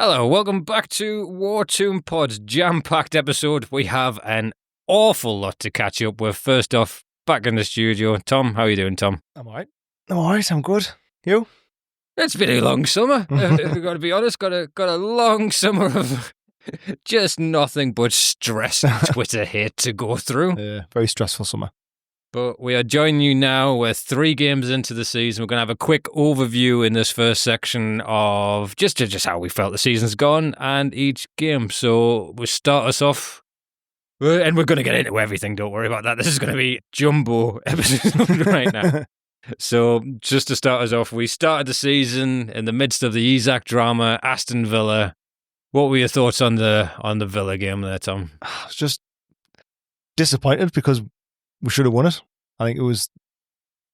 Hello, welcome back to War Tomb Pod's jam-packed episode. We have an awful lot to catch up with. First off, back in the studio, Tom. How are you doing, Tom? I'm alright, I'm good. You? It's been a long summer, if we've got to be honest. Got a long summer of just nothing but stress and Twitter hate to go through. Yeah, very stressful summer. But we are joining you now. We're 3 games into the season. We're going to have a quick overview in this first section of just how we felt the season's gone and each game. So we'll start us off, and we're going to get into everything. Don't worry about that. This is going to be jumbo episode right now. So just to start us off, we started the season in the midst of the Isaac drama, Aston Villa. What were your thoughts on the Villa game there, Tom? I was just disappointed because we should have won it. I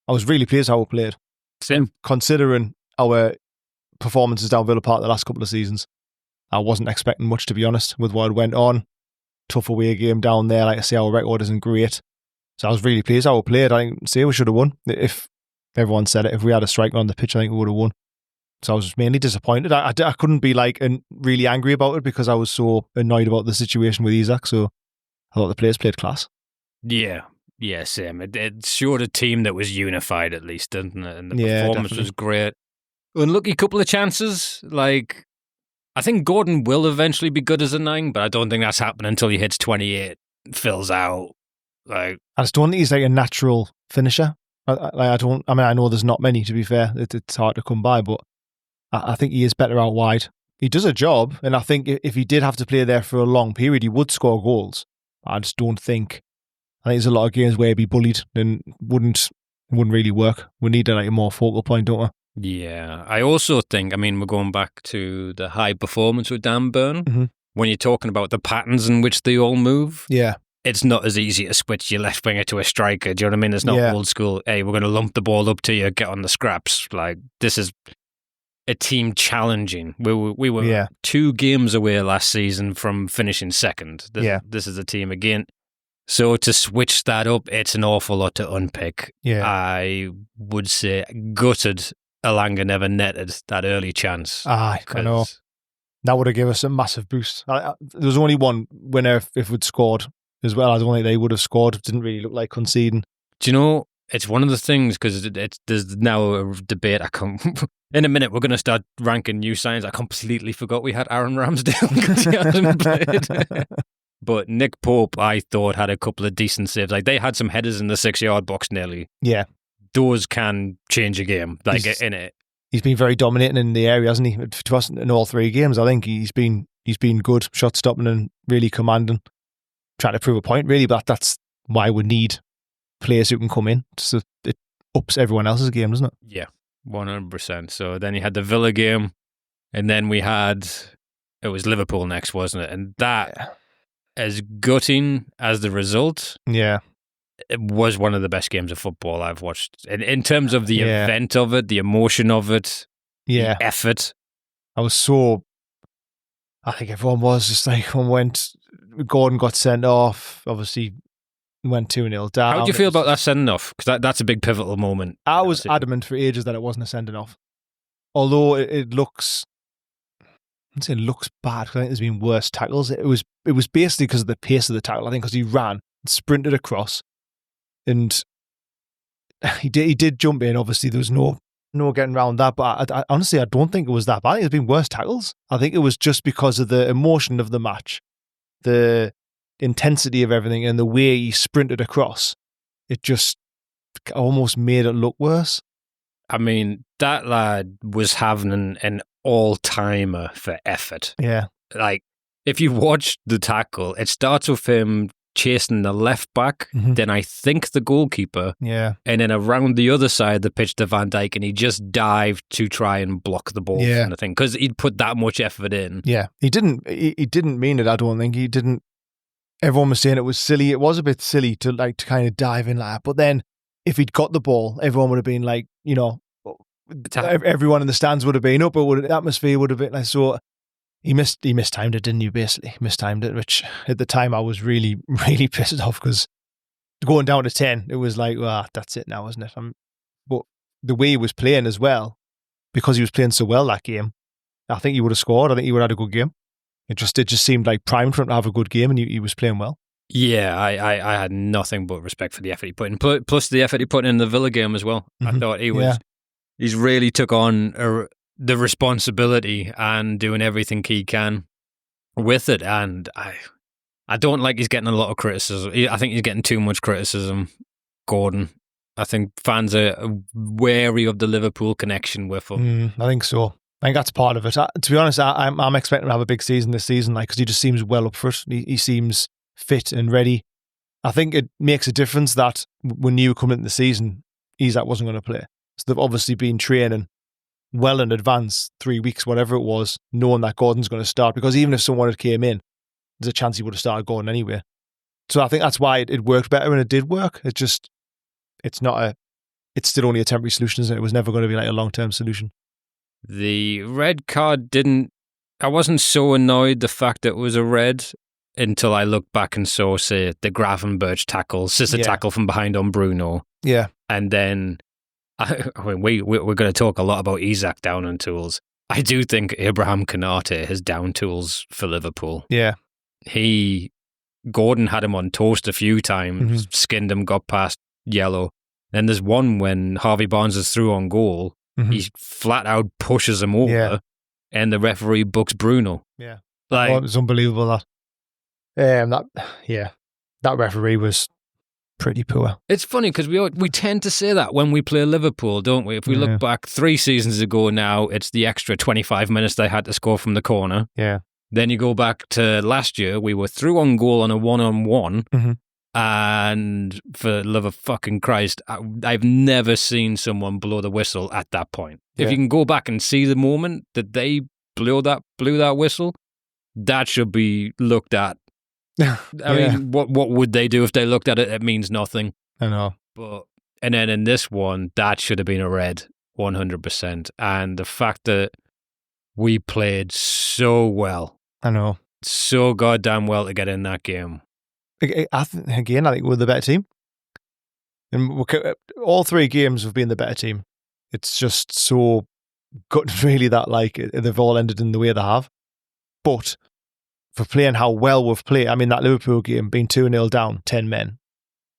was really pleased how we played. Same. Considering our performances down Villa Park the last couple of seasons, I wasn't expecting much, to be honest, with what went on. Tough away game down there. Like I say, our record isn't great. So I was really pleased how we played. I think, we should have won. If everyone said it, if we had a striker on the pitch, I think we would have won. So I was mainly disappointed. I couldn't be really angry about it because I was so annoyed about the situation with Isaac. So I thought the players played class. Yeah, same. It showed a team that was unified, at least, didn't it? And the performance definitely was great. Unlucky couple of chances. I think Gordon will eventually be good as a 9, but I don't think that's happening until he hits 28, fills out. I just don't think he's a natural finisher. I know there's not many, to be fair. It's hard to come by, but I think he is better out wide. He does a job, and I think if he did have to play there for a long period, he would score goals. I just don't think. I think there's a lot of games where he'd be bullied and wouldn't really work. We need a more focal point, don't we? Yeah. I also think, we're going back to the high performance with Dan Burn. Mm-hmm. When you're talking about the patterns in which they all move, yeah, it's not as easy to switch your left winger to a striker. Do you know what I mean? It's not old school, hey, we're going to lump the ball up to you, get on the scraps. This is a team challenging. We were 2 games away last season from finishing second. This is a team again. So to switch that up, it's an awful lot to unpick. Yeah. I would say gutted Elanga never netted that early chance. I know. That would have given us a massive boost. There was only one winner if we'd scored as well. I don't think they would have scored. It didn't really look like conceding. Do you know, it's one of the things, because there's now a debate. In a minute, we're going to start ranking new signs. I completely forgot we had Aaron Ramsdale because he hasn't played. But Nick Pope, I thought, had a couple of decent saves. They had some headers in the 6-yard box nearly. Yeah. Those can change a game, in it. He's been very dominating in the area, hasn't he? To us, in all 3 games, I think he's been good, shot stopping and really commanding. Trying to prove a point, really, but that's why we need players who can come in. So it ups everyone else's game, doesn't it? Yeah, 100%. So then you had the Villa game, and then it was Liverpool next, wasn't it? And that, as gutting as the result, it was one of the best games of football I've watched. In terms of the event of it, the emotion of it, the effort. I think everyone was just Gordon got sent off, obviously went 2-0 down. How do you feel about that sending off? Because that's a big pivotal moment. I was adamant for ages that it wasn't a sending off. Although it looks... I'd say it looks bad, because I think there's been worse tackles. It was basically because of the pace of the tackle. I think because he ran, sprinted across, and he did jump in. Obviously, there was no getting around that. But I honestly, I don't think it was that bad. There's been worse tackles. I think it was just because of the emotion of the match, the intensity of everything, and the way he sprinted across. It just almost made it look worse. That lad was having an all-timer for effort. Yeah. If you watch the tackle, it starts with him chasing the left back, then I think the goalkeeper, and then around the other side of the pitch to Van Dijk, and he just dived to try and block the ball from the thing, because he'd put that much effort in. Yeah, he didn't mean it, I don't think. He didn't. Everyone was saying it was silly. It was a bit silly to kind of dive in like that, but then if he'd got the ball, everyone would have been everyone in the stands would have been up, the atmosphere would have been like, so he mistimed it, didn't you? Basically, mistimed it, which at the time I was really, really pissed off, because going down to 10, it was like, well, that's it now, isn't it? But the way he was playing as well, because he was playing so well that game, I think he would have scored. I think he would have had a good game. It just seemed like primed for him to have a good game, and he was playing well. Yeah, I had nothing but respect for the effort he put in. Plus the effort he put in the Villa game as well. I thought he's really took on the responsibility and doing everything he can with it. And I don't like he's getting a lot of criticism. I think he's getting too much criticism, Gordon. I think fans are wary of the Liverpool connection with him. I think so. I think that's part of it. To be honest, I'm expecting him to have a big season this season, because he just seems well up for it. He seems fit and ready. I think it makes a difference that when you come into the season, Isak wasn't going to play. So they've obviously been training well in advance, 3 weeks, whatever it was, knowing that Gordon's going to start. Because even if someone had came in, there's a chance he would have started Gordon anyway. So I think that's why it worked better, and it did work. It's still only a temporary solution, isn't it? It was never going to be like a long-term solution. The red card I wasn't so annoyed the fact that it was a red until I looked back and saw, say, the Gravenberch tackle, scissor tackle from behind on Bruno. Yeah. And then, we're going to talk a lot about Isak down on tools. I do think Abraham Konate has down tools for Liverpool. Yeah. Gordon had him on toast a few times, skinned him, got past yellow. Then there's one when Harvey Barnes is through on goal. He flat out pushes him over, and the referee books Bruno. Yeah. Like, it was unbelievable that. That referee was pretty poor. It's funny because we tend to say that when we play Liverpool, don't we? If we look back 3 seasons ago now, it's the extra 25 minutes they had to score from the corner. Yeah. Then you go back to last year, we were through on goal on a 1-on-1, and for the love of fucking Christ, I've never seen someone blow the whistle at that point. If you can go back and see the moment that they blew that whistle, that should be looked at. I mean, what would they do if they looked at it? It means nothing. I know. And then in this one, that should have been a red, 100%. And the fact that we played so well. I know. So goddamn well to get in that game. I think we're the better team. And all 3 games have been the better team. It's just so good, really, that they've all ended in the way they have. But for playing how well we've played, I mean, that Liverpool game being 2-0 down, 10 men,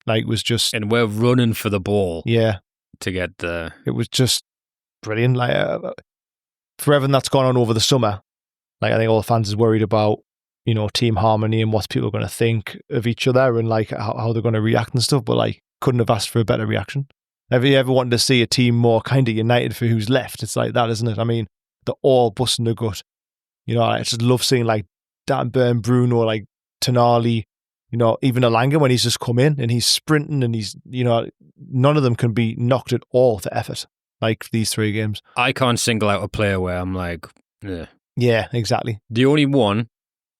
was just... And we're running for the ball. Yeah. To get the... It was just brilliant. For everything that's gone on over the summer, I think all the fans is worried about, team harmony and what people are going to think of each other and how they're going to react and stuff, but couldn't have asked for a better reaction. Have you ever wanted to see a team more kind of united for who's left? It's like that, isn't it? I mean, they're all busting the gut. I just love seeing Dan Burn, Bruno, Tonali, even Elanga when he's just come in and he's sprinting and he's, none of them can be knocked at all for effort these 3 games. I can't single out a player where I'm like, ugh. Yeah, exactly. The only one,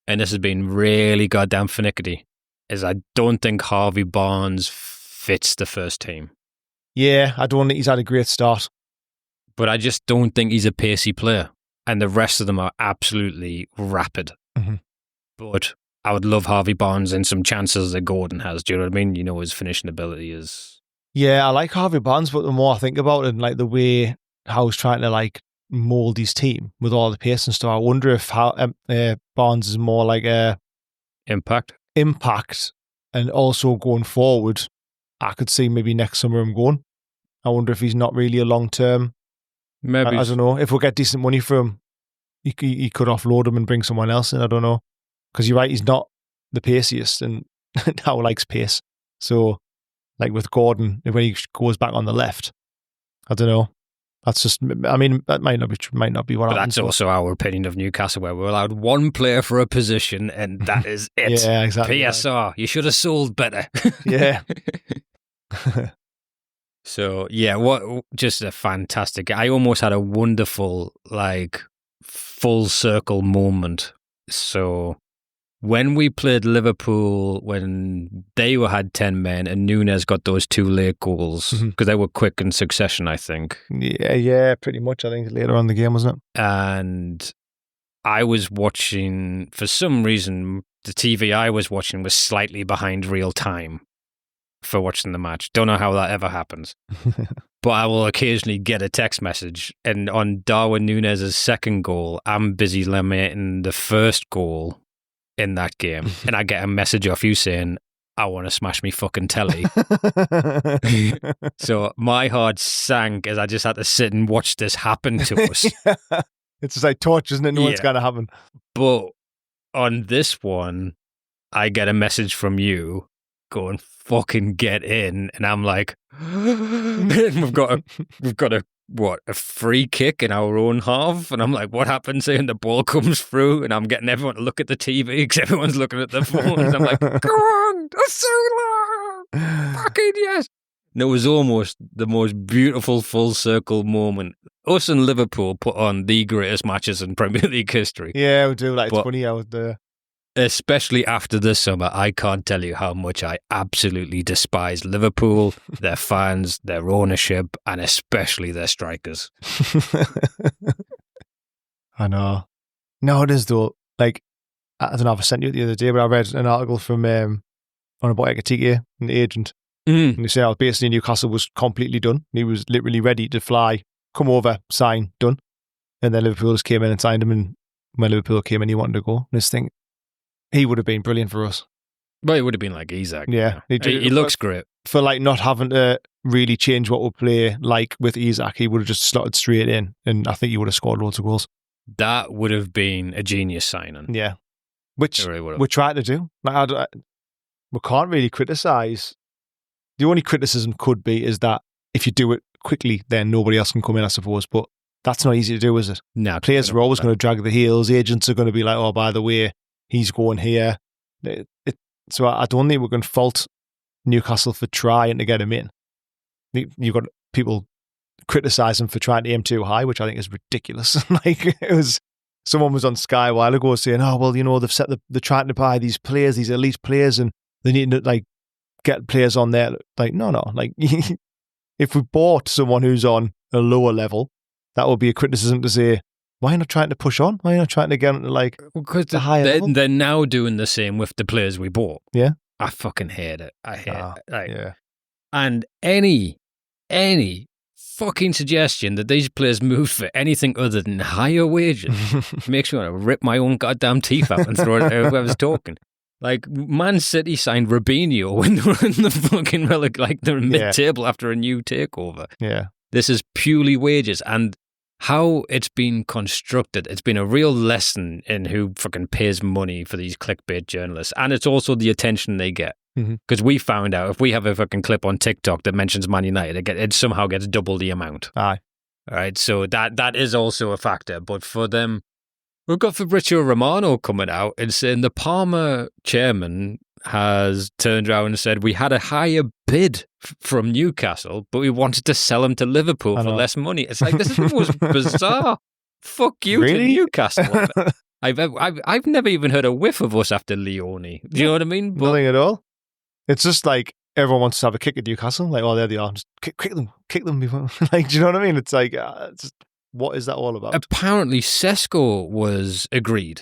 and this has been really goddamn finicky, is I don't think Harvey Barnes fits the first team. Yeah, I don't think he's had a great start. But I just don't think he's a pacey player. And the rest of them are absolutely rapid. But I would love Harvey Barnes in some chances that Gordon has. Do you know what I mean? His finishing ability is... Yeah, I like Harvey Barnes, but the more I think about it and the way how he's trying to mould his team with all the pace and stuff, I wonder if Barnes is more impact, and also going forward, I could see maybe next summer him going. I wonder if he's not really a long-term... Maybe. I don't know. If we get decent money for him, he could offload him and bring someone else in. I don't know. Because you're right, he's not the paciest, and Howe likes pace. So, with Gordon, when he goes back on the left, I don't know. That's just, I mean, that might not be what happens. That's also our opinion of Newcastle, where we're allowed 1 player for a position, and that is it. Yeah, exactly. PSR, you should have sold better. Yeah. So, just a fantastic... I almost had a wonderful, full circle moment. So, when we played Liverpool, when they had 10 men and Núñez got those 2 late goals, because they were quick in succession, I think. Yeah, pretty much. I think later on in the game, wasn't it? And I was watching, for some reason, the TV I was watching was slightly behind real time for watching the match. Don't know how that ever happens. but I will occasionally get a text message. And on Darwin Núñez's second goal, I'm busy lamenting the first goal in that game. And I get a message off you saying, I want to smash me fucking telly. So my heart sank as I just had to sit and watch this happen to us. Yeah. It's just like torture, isn't it? No one's going to happen. But on this one, I get a message from you going, fucking get in. And I'm like, and we've got a free kick in our own half. And I'm like, what happens here? And the ball comes through and I'm getting everyone to look at the TV because everyone's looking at their phones. I'm like, go on, that's so long. Fucking yes. And it was almost the most beautiful full circle moment. Us and Liverpool put on the greatest matches in Premier League history. Yeah, we do. Like, it's funny how especially after this summer, I can't tell you how much I absolutely despise Liverpool, their fans, their ownership, and especially their strikers. I know. No, it is though. Like, I don't know if I sent you it the other day, but I read an article from on about Ekatike, an agent. And they say how basically Newcastle was completely done. He was literally ready to fly, come over, sign, done. And then Liverpool just came in and signed him. And when Liverpool came in, he wanted to go. And this thing, he would have been brilliant for us. Well, he would have been like Isak. Yeah. He looks great. For like not having to really change what we play like with Isak, he would have just slotted straight in. And I think he would have scored loads of goals. That would have been a genius signing. Yeah. Which we're trying to do. Like, we can't really criticise. The only criticism could be is that if you do it quickly, then nobody else can come in, I suppose. But that's not easy to do, is it? No. Players are always going to drag the heels. Agents are going to be like, oh, by the way, he's going here. So I don't think we're going to fault Newcastle for trying to get him in. You've got people criticise him for trying to aim too high, which I think is ridiculous. Like, someone was on Sky a while ago saying, oh, well, you know, they're trying to buy these players, these elite players, and they need to, like, get players on there. Like, no. Like, if we bought someone who's on a lower level, that would be a criticism to say, why are you not trying to push on? Why are you not trying to get into, like, the higher level? They're now doing the same with the players we bought. Yeah. I fucking hate it. I hate it. Like, yeah. And any fucking suggestion that these players move for anything other than higher wages makes me want to rip my own goddamn teeth out and throw it at whoever's talking. Like, Man City signed Robinho when they were in the fucking they're in mid-table after a new takeover. Yeah. This is purely wages, and how it's been constructed, it's been a real lesson in who fucking pays money for these clickbait journalists, and it's also the attention they get. Because we found out if we have a fucking clip on TikTok that mentions Man United, it somehow gets double the amount. Aye. All right, so that is also a factor. But for them, we've got Fabrizio Romano coming out and saying the Parma chairman has turned around and said we had a higher bid from Newcastle, but we wanted to sell him to Liverpool for less money. It's like, this is the most bizarre. Fuck you to Newcastle. I've never even heard a whiff of us after Leone. Do you know what I mean? Nothing at all. It's just like everyone wants to have a kick at Newcastle. Like, oh, there they are. Just kick them before. Like, do you know what I mean? It's like, what is that all about? Apparently, Sesko was agreed.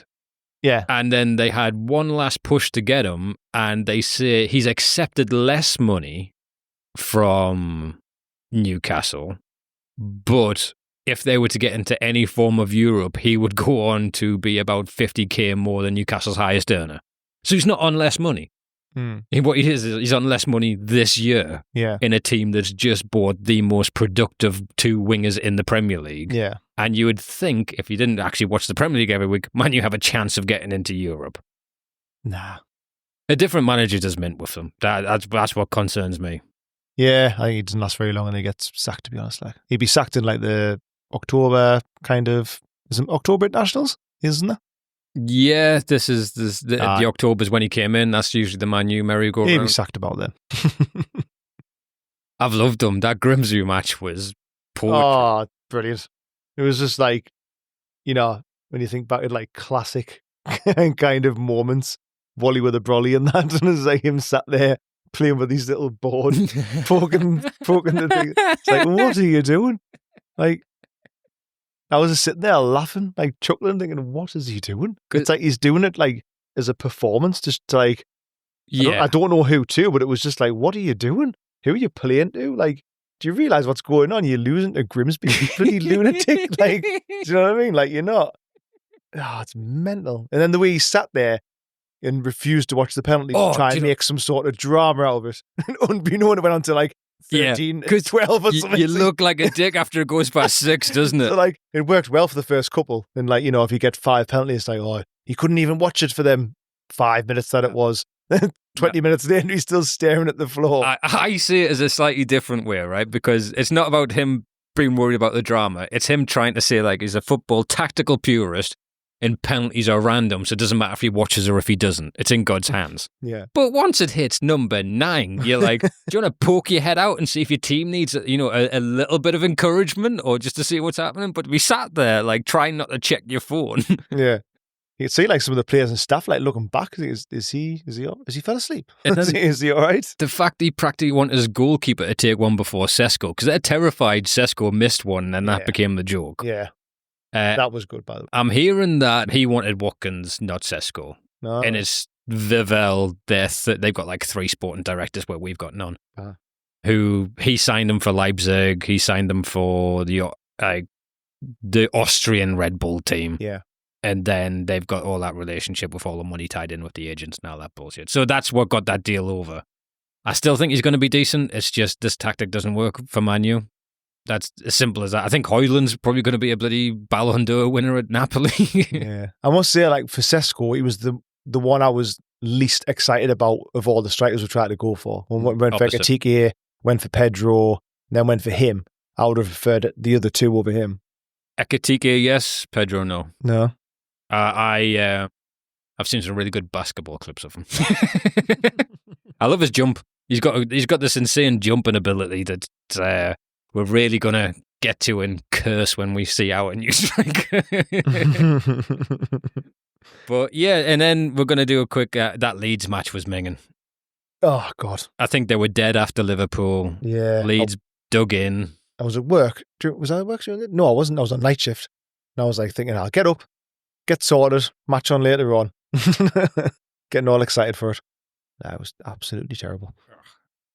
Yeah. And then they had one last push to get him, and they say he's accepted less money from Newcastle, but if they were to get into any form of Europe, he would go on to be about 50k more than Newcastle's highest earner. So he's not on less money. What he is he's on less money this year in a team that's just bought the most productive two wingers in the Premier League. Yeah. And you would think, if you didn't actually watch the Premier League every week, man, you have a chance of getting into Europe. Nah. A different manager does mint with them. That's what concerns me. Yeah, I think he doesn't last very long and he gets sacked, to be honest. Like, he'd be sacked in like the October kind of... Is it October Internationals? Isn't it? Yeah, the October's when he came in. That's usually the Man U merry-go-round. He'd be sacked about then. I've loved him. That Grimsby match was poetry. Oh, brilliant. It was just like, you know, when you think back at like classic kind of moments, Wally with a brolly and that, and it's like him sat there playing with these little boards, poking the thing. It's like, what are you doing? Like, I was just sitting there laughing, like chuckling, thinking, what is he doing? It's like he's doing it like as a performance, just to like, I don't know who to, but it was just like, what are you doing? Who are you playing to? Like, do you realise what's going on? You're losing to Grimsby, you bloody lunatic. Like, do you know what I mean? Like, you're not. Oh, it's mental. And then the way he sat there and refused to watch the penalty to try and make some sort of drama out of it. And unbeknown, it went on to like 13, 12 or something. You look like a dick after it goes past 6, doesn't it? So like, it worked well for the first couple. And like, if you get 5 penalties, it's like, oh, he couldn't even watch it for them 5 minutes that it was. 20 minutes later, he's still staring at the floor. I see it as a slightly different way, right? Because it's not about him being worried about the drama. It's him trying to say, like, he's a football tactical purist and penalties are random, so it doesn't matter if he watches or if he doesn't. It's in God's hands. Yeah. But once it hits number 9, you're like, do you want to poke your head out and see if your team needs, a little bit of encouragement or just to see what's happening? But we sat there, like, trying not to check your phone. Yeah. You can see like some of the players and staff like looking back. Is he fell asleep? Is he all right? The fact that he practically wanted his goalkeeper to take one before Sesko, because they're terrified Sesko missed one and that became the joke. Yeah. That was good, by the way. I'm hearing that he wanted Watkins, not Sesko. No. And it's Vivel, they've got like 3 sporting directors where we've got none. Who he signed them for Leipzig, he signed them for the Austrian Red Bull team. Yeah. And then they've got all that relationship with all the money tied in with the agents and all that bullshit. So that's what got that deal over. I still think he's going to be decent. It's just this tactic doesn't work for Man U. That's as simple as that. I think Højlund's probably going to be a bloody Ballon d'Or winner at Napoli. Yeah. I must say, like, for Sesko, he was the one I was least excited about of all the strikers we tried to go for. Went for Ekitike, went for Pedro, then went for him. I would have preferred the other two over him. Ekitike, yes. Pedro, no. No. I've seen some really good basketball clips of him. I love his jump. He's got this insane jumping ability that we're really gonna get to and curse when we see our new striker. But yeah, and then we're gonna do a quick. That Leeds match was minging. Oh God! I think they were dead after Liverpool. Yeah, Leeds dug in. I was at work. Was I at work during it? No, I wasn't. I was on night shift. And I was like thinking, I'll get up, get sorted, match on later on. Getting all excited for it. That was absolutely terrible.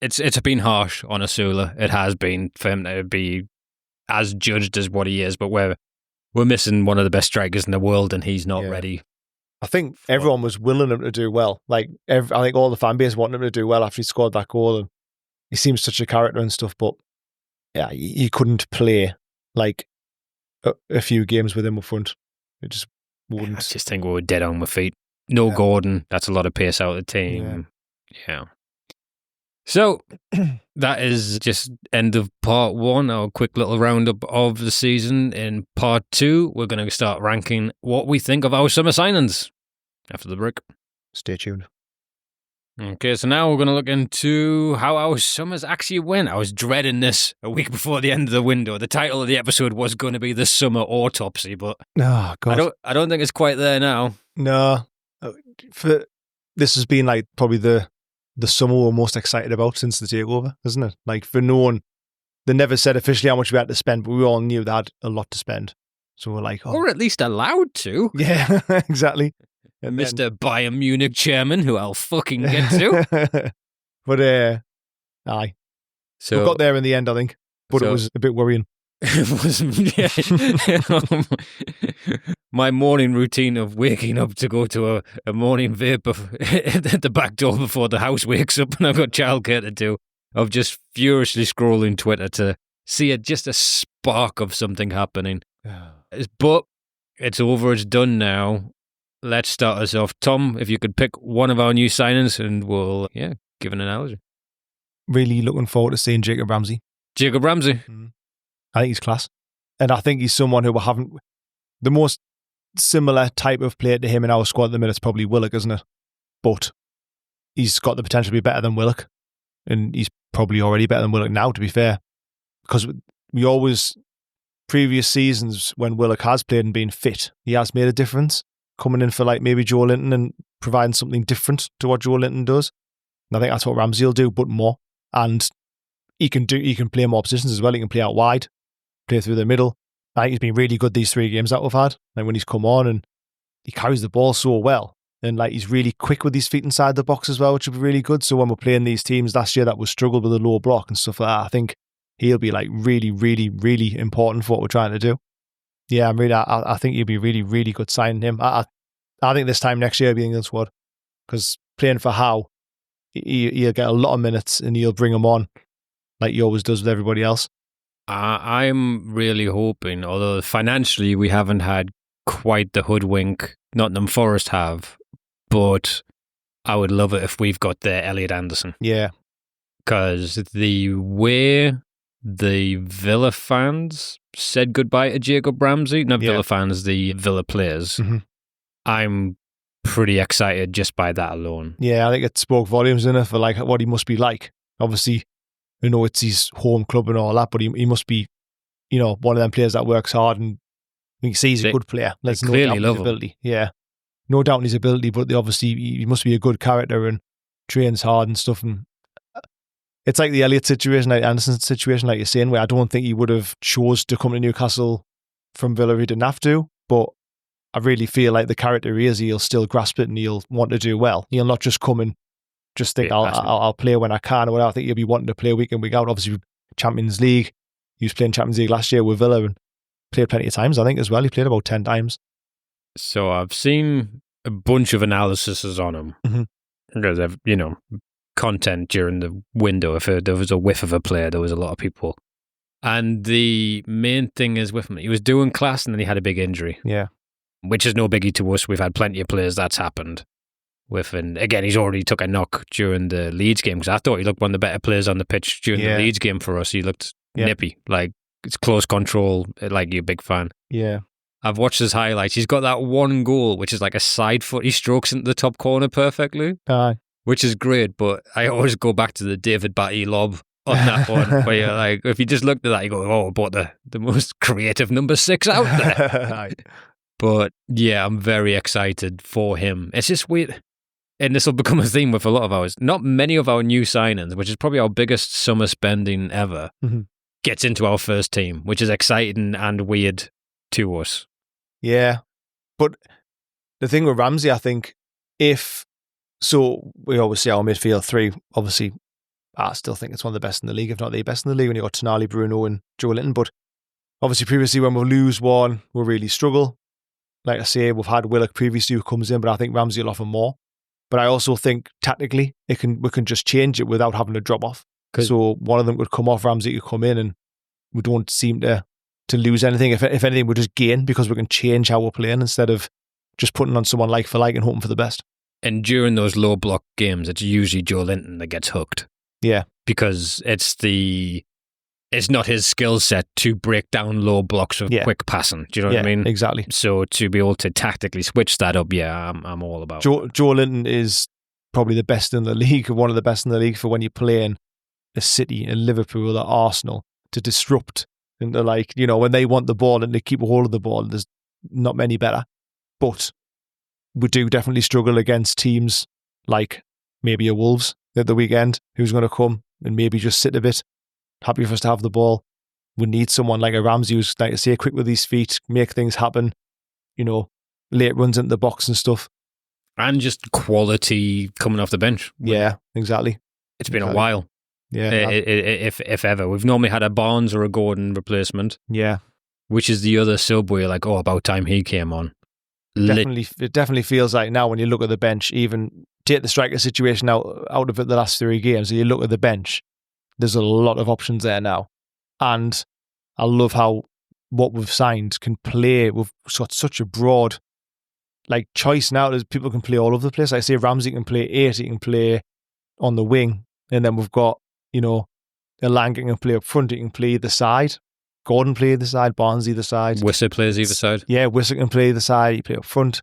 It's been harsh on Asula. It has been for him to be as judged as what he is, but we're missing one of the best strikers in the world, and he's not ready. I think everyone was willing him to do well. Like I think all the fan base wanted him to do well after he scored that goal, and he seems such a character and stuff. But yeah, you couldn't play like a few games with him up front. It just wouldn't. I just think we were dead on with feet. No Gordon. That's a lot of pace out of the team. Yeah. So that is just end of part 1, our quick little roundup of the season. In part 2, we're going to start ranking what we think of our summer signings after the break. Stay tuned. Okay, so now we're going to look into how our summers actually went. I was dreading this a week before the end of the window. The title of the episode was going to be The Summer Autopsy, but oh, God. I don't think it's quite there now. No. This has been like probably the summer we're most excited about since the takeover, isn't it? Like for no one, they never said officially how much we had to spend, but we all knew they had a lot to spend. So we're like, or at least allowed to. Yeah, exactly. And Mr. Bayern Munich chairman, who I'll fucking get to. But aye. So we got there in the end, I think. But it was a bit worrying. It wasn't. Yeah. My morning routine of waking up to go to a morning vape at the back door before the house wakes up and I've got childcare to do, of just furiously scrolling Twitter to see just a spark of something happening. But it's over, it's done now. Let's start us off. Tom, if you could pick one of our new signings and we'll give an analogy. Really looking forward to seeing Jacob Ramsey. Jacob Ramsey. I think he's class. And I think he's someone who will have the most similar type of player to him in our squad at the minute is probably Willock, isn't it? But he's got the potential to be better than Willock. And he's probably already better than Willock now, to be fair. Because we always, previous seasons when Willock has played and been fit, he has made a difference. Coming in for like maybe Joe Linton and providing something different to what Joe Linton does. And I think that's what Ramsey will do, but more. And he can play more positions as well. He can play out wide, play through the middle. I think he's been really good these 3 games that we've had. Like when he's come on and he carries the ball so well. And like he's really quick with his feet inside the box as well, which would be really good. So when we're playing these teams last year that was struggled with a low block and stuff like that, I think he'll be like really, really, really important for what we're trying to do. Yeah, I think he'll be really, really good signing him. I think this time next year he'll be in the squad because playing for Howe, he'll get a lot of minutes and he'll bring him on like he always does with everybody else. I'm really hoping, although financially we haven't had quite the hoodwink Nottingham Forest have, but I would love it if we've got the Elliot Anderson. Yeah. Because the way the Villa fans said goodbye to Jacob Ramsey, not Villa fans, the Villa players, I'm pretty excited just by that alone. Yeah, I think it spoke volumes in it for like what he must be like. Obviously, it's his home club and all that, but he must be, one of them players that works hard and we can see he's a good player. There's no doubt in his ability. Yeah, no doubt in his ability, but obviously he must be a good character and trains hard and stuff. And it's like the Elliott situation, like Anderson's situation, like you're saying, where I don't think he would have chose to come to Newcastle from Villa if he didn't have to, but I really feel like the character he is, he'll still grasp it and he'll want to do well. He'll not just come and just think I'll play when I can or whatever. I think he'll be wanting to play week in, week out. Obviously, Champions League. He was playing Champions League last year with Villa and played plenty of times, I think, as well. He played about 10 times. So I've seen a bunch of analyses on him. Because I've, content during the window. If there was a whiff of a player, there was a lot of people. And the main thing is with him, he was doing class and then he had a big injury. Yeah. Which is no biggie to us. We've had plenty of players that's happened with. And again, he's already took a knock during the Leeds game because I thought he looked one of the better players on the pitch during the Leeds game for us. He looked nippy, like it's close control, like you're a big fan. Yeah. I've watched his highlights. He's got that one goal, which is like a side foot. He strokes into the top corner perfectly, which is great. But I always go back to the David Batty lob on that one, where you're like, if you just looked at that, you go, oh, I bought the most creative number 6 out there. But yeah, I'm very excited for him. It's just weird. And this will become a theme with a lot of ours. Not many of our new signings, which is probably our biggest summer spending ever, gets into our first team, which is exciting and weird to us. Yeah. But the thing with Ramsey, I think, we always say our midfield 3, obviously, I still think it's one of the best in the league, if not the best in the league, when you got Tonali, Bruno and Joe Linton. But obviously, previously, when we lose one, we really struggle. Like I say, we've had Willock previously who comes in, but I think Ramsey will offer more. But I also think tactically, we can just change it without having to drop off. So one of them would come off, Ramsey could come in, and we don't seem to lose anything. If anything, we just gain because we can change how we're playing instead of just putting on someone like for like and hoping for the best. And during those low block games, it's usually Joe Linton that gets hooked. Yeah. Because it's not his skill set to break down low blocks with quick passing. Do you know what I mean? Exactly. So to be able to tactically switch that up, I'm all about it. Joe Linton is probably the best in the league, one of the best in the league for when you're playing a City and Liverpool or Arsenal to disrupt. And they're like, when they want the ball and they keep a hold of the ball, there's not many better. But we do definitely struggle against teams like maybe a Wolves at the weekend who's going to come and maybe just sit a bit. Happy for us to have the ball. We need someone like a Ramsey who's, like I say, quick with his feet, make things happen, late runs into the box and stuff. And just quality coming off the bench. Yeah, exactly. It's been a while. Yeah. If ever. We've normally had a Barnes or a Gordon replacement. Yeah. Which is the other sub where you're like, about time he came on. It definitely feels like now when you look at the bench, even take the striker situation out of it the last 3 games, and you look at the bench, there's a lot of options there now. And I love how what we've signed can play. We've got such a broad choice now. There's people can play all over the place. Like I say, Ramsey can play 8, he can play on the wing. And then we've got, Elanga can play up front, he can play either side. Gordon play either side, Barnes either side. Wissa plays either side. Yeah, Wissa can play either side, he play up front.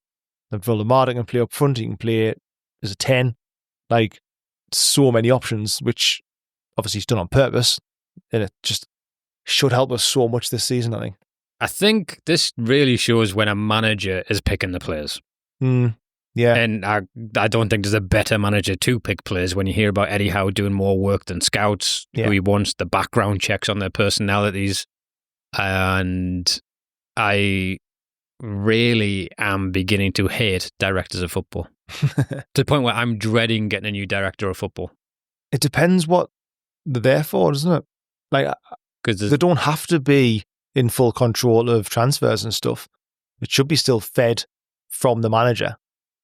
Then Villamada can play up front, he can play as a 10. So many options, which obviously he's done on purpose, and it just should help us so much this season, I think. I think this really shows when a manager is picking the players. Yeah. And I don't think there's a better manager to pick players when you hear about Eddie Howe doing more work than scouts, who he wants the background checks on their personalities. And I really am beginning to hate directors of football to the point where I'm dreading getting a new director of football. It depends what they're there for, doesn't it? Because they don't have to be in full control of transfers and stuff. It should be still fed from the manager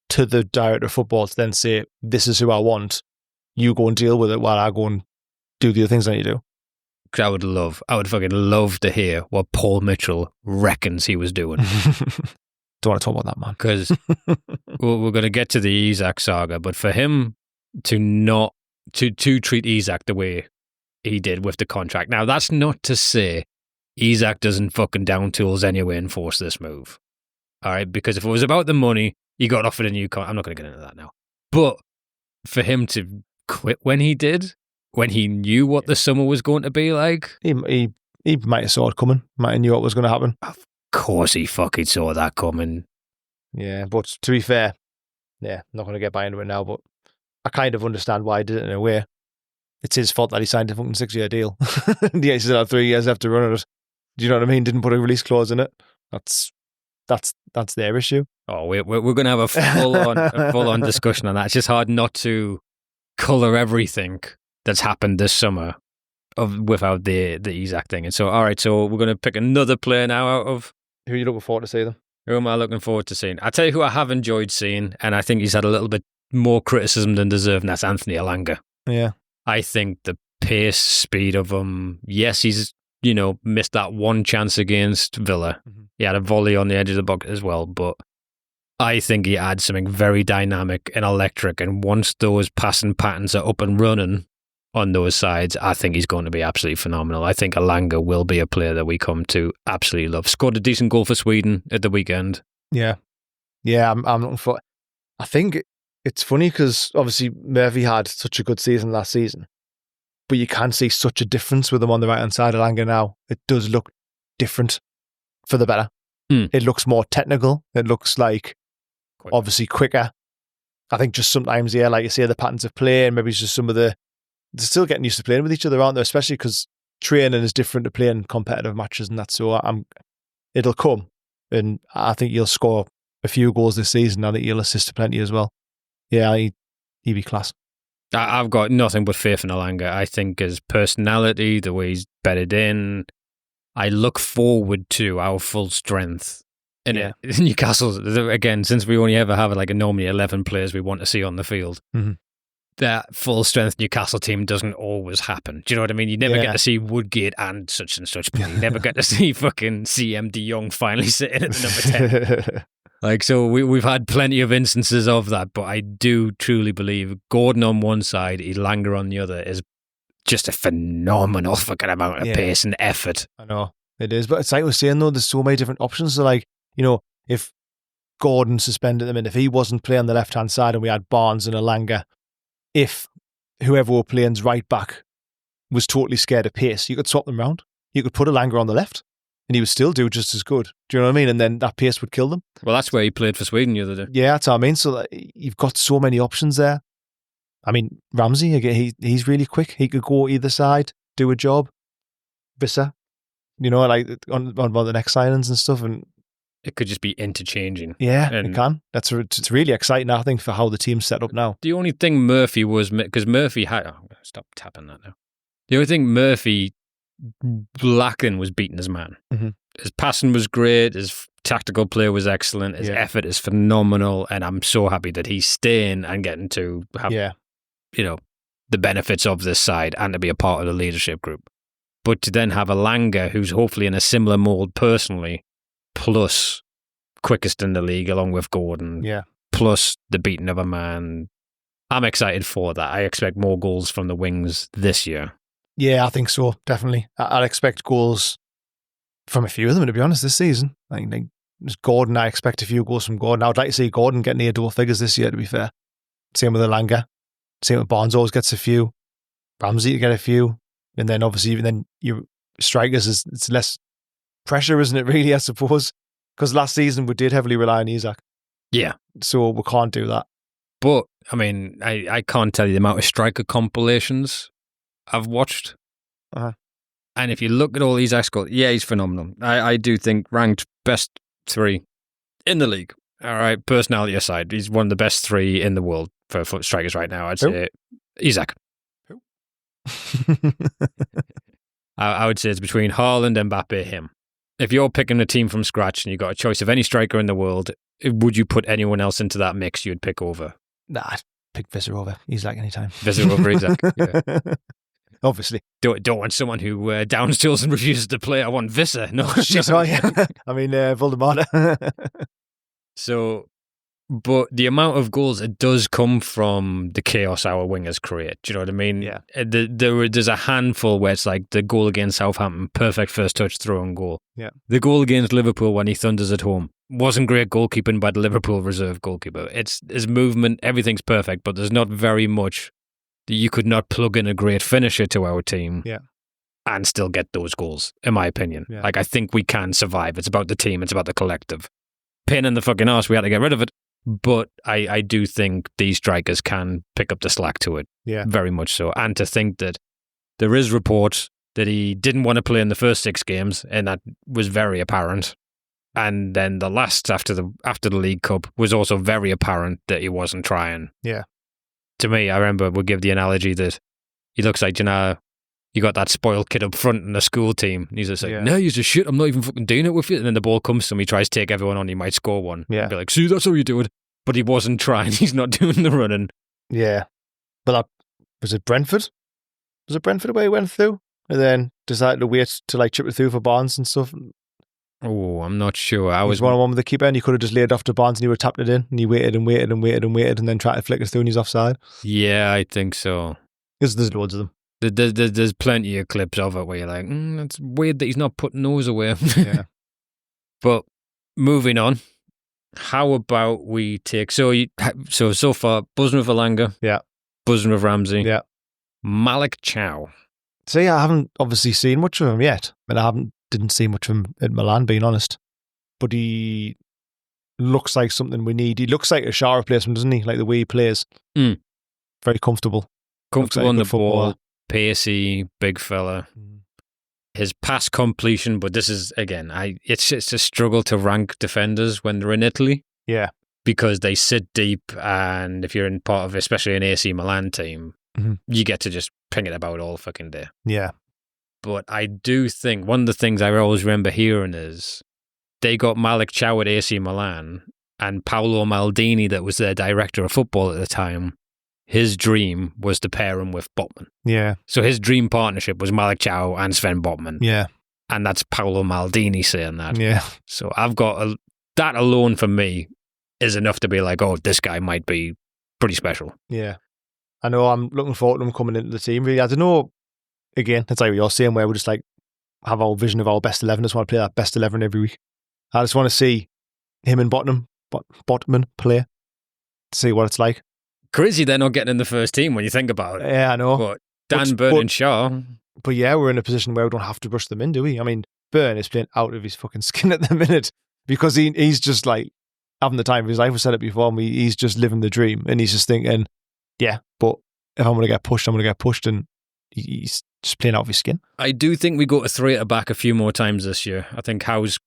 to the director of football to then say, this is who I want. You go and deal with it while I go and do the other things I need to do. I would fucking love to hear what Paul Mitchell reckons he was doing. Don't want to talk about that, man. Because we're going to get to the Isak saga, but for him to not to treat Isak the way he did with the contract. Now, that's not to say Isak doesn't fucking down tools anyway and force this move. All right, because if it was about the money, he got offered a new contract. I'm not going to get into that now. But for him to quit when he did, when he knew what the summer was going to be like, he might have saw it coming. Might have knew what was going to happen. Of course, he fucking saw that coming. Yeah, but to be fair, not going to get by into it now. But I kind of understand why he did it in a way. It's his fault that he signed a fucking 6-year deal. He still had 3 years left to run it. Do you know what I mean? Didn't put a release clause in it. That's their issue. Oh, we're going to have a full on discussion on that. It's just hard not to colour everything that's happened this summer without the Isak thing. And so, all right, so we're going to pick another player now out of... Who are you looking forward to see them? Who am I looking forward to seeing? I'll tell you who I have enjoyed seeing, and I think he's had a little bit more criticism than deserved, and that's Anthony Elanga. Yeah. I think the pace, speed of him, yes, he's, missed that one chance against Villa. Mm-hmm. He had a volley on the edge of the box as well, but I think he adds something very dynamic and electric, and once those passing patterns are up and running on those sides, I think he's going to be absolutely phenomenal. I think Elanga will be a player that we come to absolutely love. Scored a decent goal for Sweden at the weekend. Yeah. Yeah, I'm looking for... I think it's funny because obviously Murphy had such a good season last season, but you can see such a difference with him on the right-hand side of Elanga now. It does look different for the better. It looks more technical. It looks like obviously quicker. I think just sometimes, like you say, the patterns of play and maybe it's just some of the... They're still getting used to playing with each other, aren't they? Especially because training is different to playing competitive matches and that. So it'll come. And I think he'll score a few goals this season. I think he'll assist plenty as well. Yeah, he'd be class. I've got nothing but faith in Elanga. I think his personality, the way he's bedded in, I look forward to our full strength. In Newcastles, again, since we only ever have normally 11 players we want to see on the field, that full strength Newcastle team doesn't always happen. Do you know what I mean? You never get to see Woodgate and such play. You never get to see fucking CM De Jong finally sitting at the number 10. So we've had plenty of instances of that, but I do truly believe Gordon on one side, Elanga on the other is just a phenomenal fucking amount of pace and effort. I know, it is. But it's like we're saying, though, there's so many different options. So, if Gordon suspended them and if he wasn't playing the left-hand side and we had Barnes and Elanga, if whoever were playing's right back was totally scared of pace, you could swap them around. You could put Elanga on the left and he would still do just as good. Do you know what I mean? And then that pace would kill them. Well, that's where he played for Sweden the other day. Yeah, that's what I mean. So you've got so many options there. I mean, Ramsey, again, he's really quick. He could go either side, do a job. Visser, on the next signings and stuff. And it could just be interchanging. Yeah, it can. It's really exciting, I think, for how the team's set up now. The only thing Murphy was... Because Murphy had... I'm going to stop tapping that now. The only thing Murphy lacking was beating his man. Mm-hmm. His passing was great. His tactical play was excellent. His effort is phenomenal. And I'm so happy that he's staying and getting to have, the benefits of this side and to be a part of the leadership group. But to then have Elanga, who's hopefully in a similar mould personally, plus quickest in the league along with Gordon, plus the beating of a man. I'm excited for that. I expect more goals from the wings this year. Yeah, I think so, definitely. I'd expect goals from a few of them, to be honest, this season. Gordon, I expect a few goals from Gordon. I would like to see Gordon get near double figures this year, to be fair. Same with Elanga. Same with Barnes, always gets a few. Ramsey to get a few. And then obviously, your strikers, it's less pressure, isn't it, really, I suppose? Because last season we did heavily rely on Isak. Yeah. So we can't do that. But, I mean, I can't tell you the amount of striker compilations I've watched. Uh-huh. And if you look at all Isak's goals, he's phenomenal. I do think ranked best 3 in the league. All right, personality aside, he's one of the best 3 in the world for strikers right now. I'd say Isak. Who? I would say it's between Haaland, Mbappe, him. If you're picking a team from scratch and you got a choice of any striker in the world, would you put anyone else into that mix you'd pick over? Nah, I'd pick Visser over Isaac anytime. Visser over Isaac, yeah. Obviously. Don't want someone who downs tools and refuses to play. I want Visser. No, shit, oh, yeah. I mean, Voldemort. So, but the amount of goals, it does come from the chaos our wingers create. Do you know what I mean? Yeah. There's a handful where it's like the goal against Southampton, perfect first touch, throw and goal. Yeah. The goal against Liverpool when he thunders at home wasn't great goalkeeping by the Liverpool reserve goalkeeper. It's his movement, everything's perfect, but there's not very much that you could not plug in a great finisher to our team. Yeah. And still get those goals, in my opinion. Yeah. Like, I think we can survive. It's about the team, it's about the collective. Pain in the fucking arse, we had to get rid of it. But I do think these strikers can pick up the slack to it. Yeah. Very much so. And to think that there is reports that he didn't want to play in the first 6 games, and that was very apparent. And then the last after the League Cup was also very apparent that he wasn't trying. Yeah. To me, I remember we'll give the analogy that he looks like, you know, you got that spoiled kid up front in the school team. And he's just like, no, you're just shit. I'm not even fucking doing it with you. And then the ball comes to him. He tries to take everyone on. He might score one. Yeah. And be like, see, that's how you do it. But he wasn't trying. He's not doing the running. Yeah. But was it Brentford? Was it Brentford where he went through? And then decided to wait to like chip it through for Barnes and stuff? Oh, I'm not sure. I was one-on-one with the keeper and he could have just laid it off to Barnes and he would have tapped it in. And he waited and waited and waited and waited and then tried to flick it through and he's offside. Yeah, I think so. Because there's loads of them. There's plenty of clips of it where you're like, it's weird that he's not putting those away. Yeah. But moving on, how about we take so far buzzing with Alanga, yeah, buzzing with Ramsey, yeah, Malik Chow. See, I haven't obviously seen much of him yet. I mean, didn't see much of him at Milan, being honest. But he looks like something we need. He looks like a Shaw replacement, doesn't he? Like the way he plays, very comfortable like on the ball. Pacey, big fella. His pass completion, but this is, again, it's a struggle to rank defenders when they're in Italy. Yeah. Because they sit deep, and if you're in part of, especially an AC Milan team, you get to just ping it about all fucking day. Yeah. But I do think, one of the things I always remember hearing is they got Malik Chow at AC Milan, and Paolo Maldini, that was their director of football at the time, his dream was to pair him with Botman. Yeah. So his dream partnership was Malik Chow and Sven Botman. Yeah. And that's Paolo Maldini saying that. Yeah. So I've got that alone for me is enough to be like, oh, this guy might be pretty special. Yeah. I know I'm looking forward to him coming into the team. Really, I don't know, again, it's like what you're saying, where we just like have our vision of our best 11. I just want to play that best 11 every week. I just want to see him and Botman play, see what it's like. Crazy they're not getting in the first team when you think about it. Yeah, I know. But Dan Burn and Shaw. But yeah, we're in a position where we don't have to rush them in, do we? I mean, Burn is playing out of his fucking skin at the minute because he's just like having the time of his life. We said it before, he's just living the dream and he's just thinking, yeah, but if I'm going to get pushed, I'm going to get pushed, and he's just playing out of his skin. I do think we go to 3 at the back a few more times this year. I think Howe's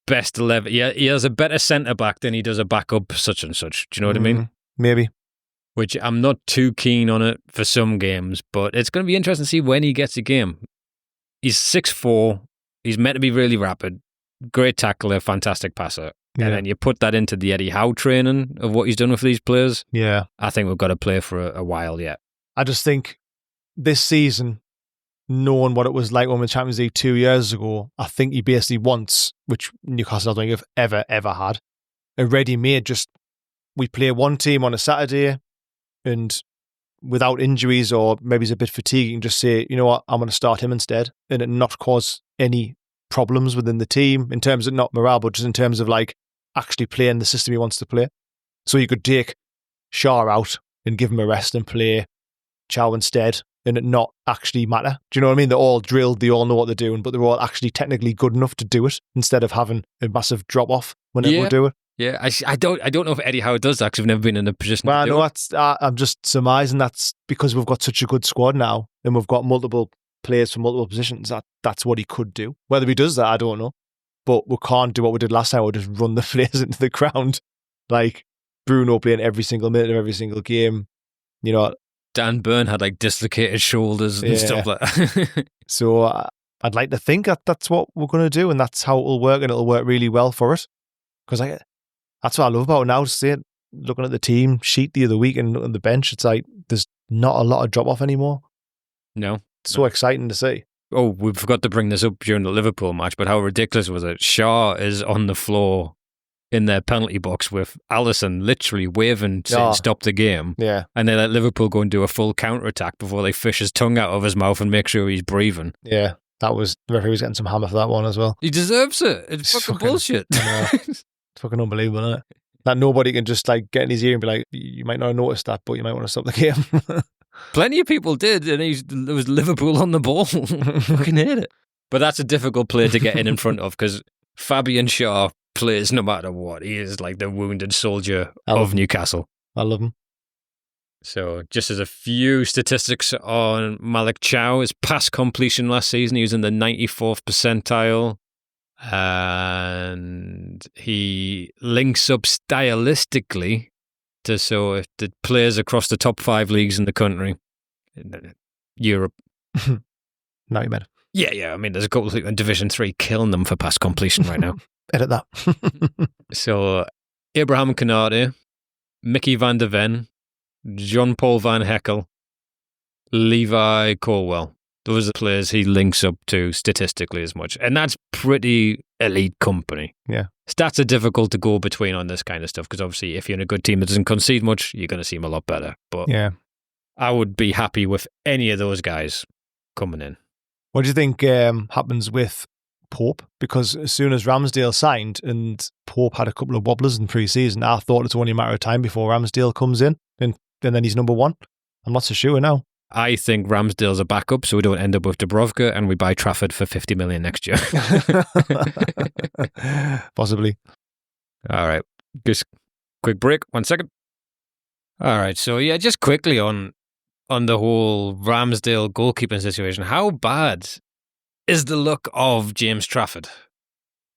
best 11. Yeah, he has a better centre back than he does a backup such and such. Do you know what I mean? Maybe. Which I'm not too keen on it for some games, but it's going to be interesting to see when he gets a game. He's 6'4", he's meant to be really rapid, great tackler, fantastic passer. Yeah. And then you put that into the Eddie Howe training of what he's done with these players. Yeah. I think we've got to play for a while yet. I just think this season, knowing what it was like when we were in Champions League 2 years ago, I think he basically wants, which Newcastle I don't think have ever had, a ready-made, just we play one team on a Saturday and without injuries or maybe it's a bit fatiguing, just say, you know what, I'm going to start him instead, and it not cause any problems within the team in terms of not morale, but just in terms of like actually playing the system he wants to play. So you could take Shaw out and give him a rest and play Chow instead and it not actually matter. Do you know what I mean? They're all drilled, they all know what they're doing, but they're all actually technically good enough to do it instead of having a massive drop off when they do it. Yeah, I don't know if Eddie Howe does that because we've never been in a position to do it. I'm just surmising that's because we've got such a good squad now and we've got multiple players for multiple positions. That's what he could do. Whether he does that, I don't know. But we can't do what we did last time. We'll just run the players into the ground. Like Bruno playing every single minute of every single game. You know, Dan Burn had like dislocated shoulders and stuff like that. So I'd like to think that that's what we're going to do, and that's how it'll work, and it'll work really well for us. Because that's what I love about it now. Looking at the team sheet the other week and on the bench, it's like there's not a lot of drop off anymore. No. It's so exciting to see. Oh, we forgot to bring this up during the Liverpool match, but how ridiculous was it? Shaw is on the floor in their penalty box with Alisson literally waving to stop the game. Yeah. And they let Liverpool go and do a full counter-attack before they fish his tongue out of his mouth and make sure he's breathing. Yeah. The referee was getting some hammer for that one as well. He deserves it. It's fucking bullshit. It's fucking unbelievable, isn't it? That nobody can just like get in his ear and be like, you might not have noticed that, but you might want to stop the game. Plenty of people did, and there was Liverpool on the ball. Fucking hate it. But that's a difficult player to get in front of because Fabian Shaw plays no matter what. He is like the wounded soldier of Newcastle. I love him. So just as a few statistics on Malik Chow, his pass completion last season, he was in the 94th percentile. And he links up stylistically to if the players across the top 5 leagues in the country, Europe. Now you met. Yeah. I mean, there's a couple of people in Division 3 killing them for pass completion right now. Edit that. So Abraham Konate, Mickey van der Ven, Jean-Paul Van Heckel, Levi Colwell. Those are the players he links up to statistically as much. And that's pretty elite company. Yeah. Stats are difficult to go between on this kind of stuff because obviously if you're in a good team that doesn't concede much, you're going to see them a lot better. But yeah, I would be happy with any of those guys coming in. What do you think happens with Pope? Because as soon as Ramsdale signed and Pope had a couple of wobblers in pre-season, I thought it's only a matter of time before Ramsdale comes in and then he's number 1. I'm not so sure now. I think Ramsdale's a backup, so we don't end up with Dubravka and we buy Trafford for 50 million next year. Possibly. All right. Just quick break. 1 second. All right. So, yeah, just quickly on the whole Ramsdale goalkeeping situation. How bad is the look of James Trafford?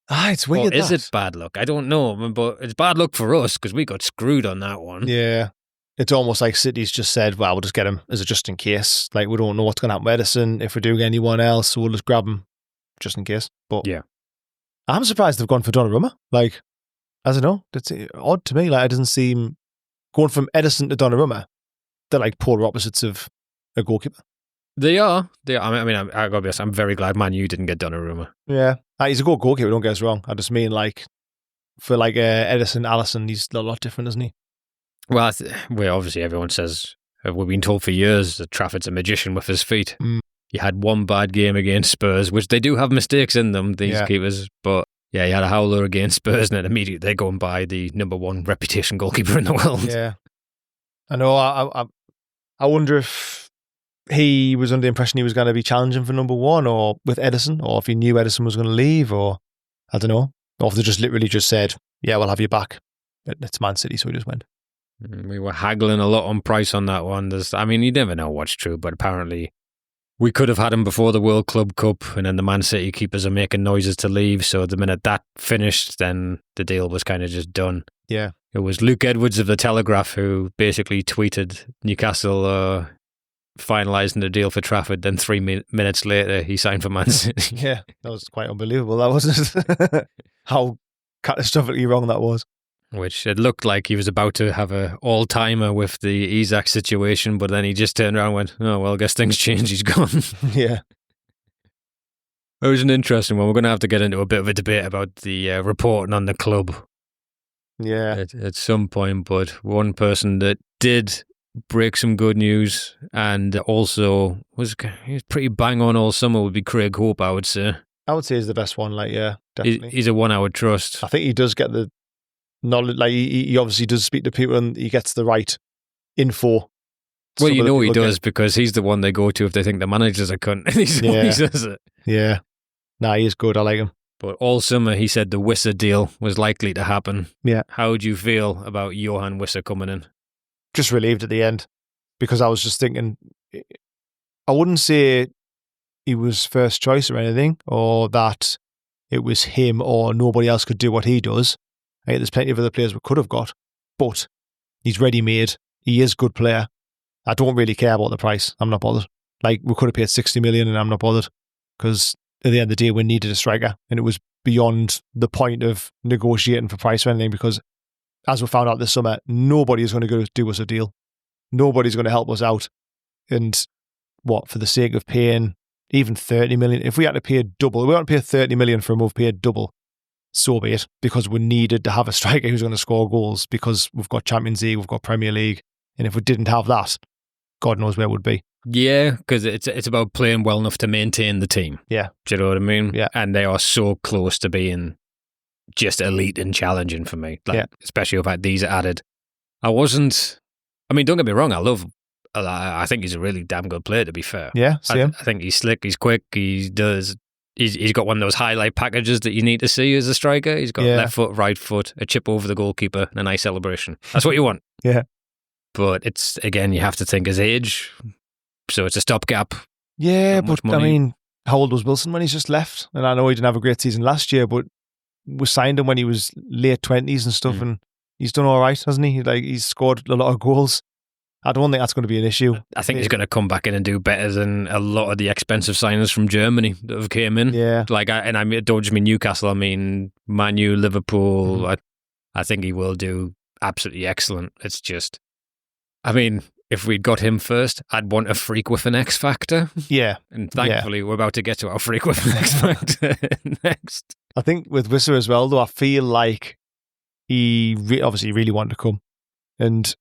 It's weird. Or is it bad luck? I don't know, but it's bad luck for us because we got screwed on that one. Yeah. It's almost like City's just said, well, we'll just get him as a just in case. Like, we don't know what's going to happen with Edison. If we do get anyone else, so we'll just grab him just in case. But yeah, I'm surprised they've gone for Donnarumma. Like, I don't know. It's odd to me. Like, it doesn't seem going from Edison to Donnarumma. They're like polar opposites of a goalkeeper. They are. I mean, I gotta be honest, I'm very glad Man U didn't get Donnarumma. Yeah. He's a good goalkeeper, don't get us wrong. I just mean, like, for like Edison, Alisson, he's a lot different, isn't he? Well, obviously everyone says, we've been told for years that Trafford's a magician with his feet. He had one bad game against Spurs, which they do have mistakes in them, these keepers. But yeah, he had a howler against Spurs and then immediately they go and buy the number 1 reputation goalkeeper in the world. Yeah. I know. I wonder if he was under the impression he was going to be challenging for number 1 or with Edison, or if he knew Edison was going to leave, or I don't know. Or if they just literally just said, yeah, we'll have you back. It's Man City, so he just went. We were haggling a lot on price on that one. You never know what's true, but apparently we could have had him before the World Club Cup, and then the Man City keepers are making noises to leave. So the minute that finished, then the deal was kind of just done. Yeah. It was Luke Edwards of The Telegraph who basically tweeted Newcastle finalising the deal for Trafford. Then 3 minutes later, he signed for Man City. Yeah, that was quite unbelievable. That wasn't how catastrophically wrong that was. Which it looked like he was about to have an all-timer with the Isak situation, but then he just turned around and went, oh, well, I guess things changed, he's gone. Yeah. It was an interesting one. We're going to have to get into a bit of a debate about the reporting on the club. Yeah. At some point, but one person that did break some good news and also he was pretty bang on all summer would be Craig Hope, I would say. I would say he's the best one, definitely. He's a one I would trust. I think he does get the knowledge, he obviously does speak to people and he gets the right info. Well, he does because he's the one they go to if they think the manager's a cunt. He says it. Yeah. Nah, he is good. I like him. But all summer he said the Wissa deal was likely to happen. Yeah. How would you feel about Johan Wissa coming in? Just relieved at the end because I was just thinking, I wouldn't say he was first choice or anything, or that it was him or nobody else could do what he does. I think there's plenty of other players we could have got, but he's ready-made. He is a good player. I don't really care about the price. I'm not bothered. Like, we could have paid 60 million and I'm not bothered because at the end of the day, we needed a striker, and it was beyond the point of negotiating for price or anything, because as we found out this summer, nobody is going to go do us a deal. Nobody's going to help us out. And for the sake of paying even 30 million, if we had to pay double, we want to pay 30 million for him, we've paid double, so be it, because we needed to have a striker who's going to score goals, because we've got Champions League, we've got Premier League, and if we didn't have that, God knows where we'd be. Yeah, because it's about playing well enough to maintain the team. Yeah. Do you know what I mean? Yeah. And they are so close to being just elite and challenging for me. Especially with these added. Don't get me wrong, I think he's a really damn good player, to be fair. Yeah, same. I think he's slick, he's quick, he's got one of those highlight packages that you need to see as a striker. He's got left foot, right foot, a chip over the goalkeeper, and a nice celebration. That's what you want. Yeah. But it's, again, you have to think his age, so it's a stopgap. Yeah, but how old was Wilson when he's just left? And I know he didn't have a great season last year, but we signed him when he was late 20s and stuff, and he's done all right, hasn't he? He's scored a lot of goals. I don't think that's going to be an issue. I think he's going to come back in and do better than a lot of the expensive signings from Germany that have came in. Yeah. I don't just mean Newcastle, I mean Man U, Liverpool. Mm-hmm. I think he will do absolutely excellent. It's just, if we'd got him first, I'd want a freak with an X Factor. Yeah. And thankfully, we're about to get to our freak with an X Factor next. I think with Wissa as well, though, I feel like he obviously really wanted to come. And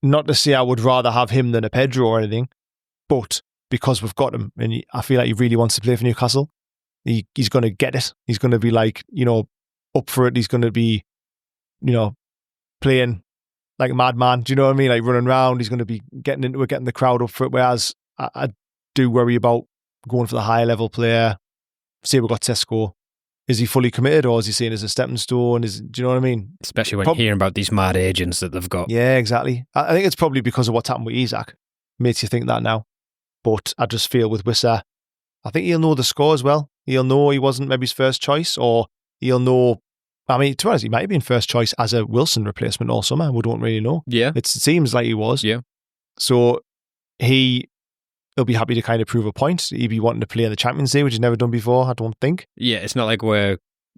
not to say I would rather have him than a Pedro or anything, but because we've got him, and I feel like he really wants to play for Newcastle, he's going to get it. He's going to be up for it. He's going to be, playing like a madman. Do you know what I mean? Like running around. He's going to be getting into it, getting the crowd up for it. Whereas I do worry about going for the higher level player. Say we've got Tesco. Is he fully committed, or is he seen as a stepping stone? Do you know what I mean? Especially when you're hearing about these mad agents that they've got. Yeah, exactly. I think it's probably because of what's happened with Isak. Makes you think that now. But I just feel with Wissa, I think he'll know the score as well. He'll know he wasn't maybe his first choice, or he'll know, to be honest, he might have been first choice as a Wilson replacement all summer. We don't really know. Yeah. It seems like he was. Yeah. So he'll be happy to kind of prove a point. He'd be wanting to play in the Champions League, which he's never done before, I don't think. Yeah, it's not like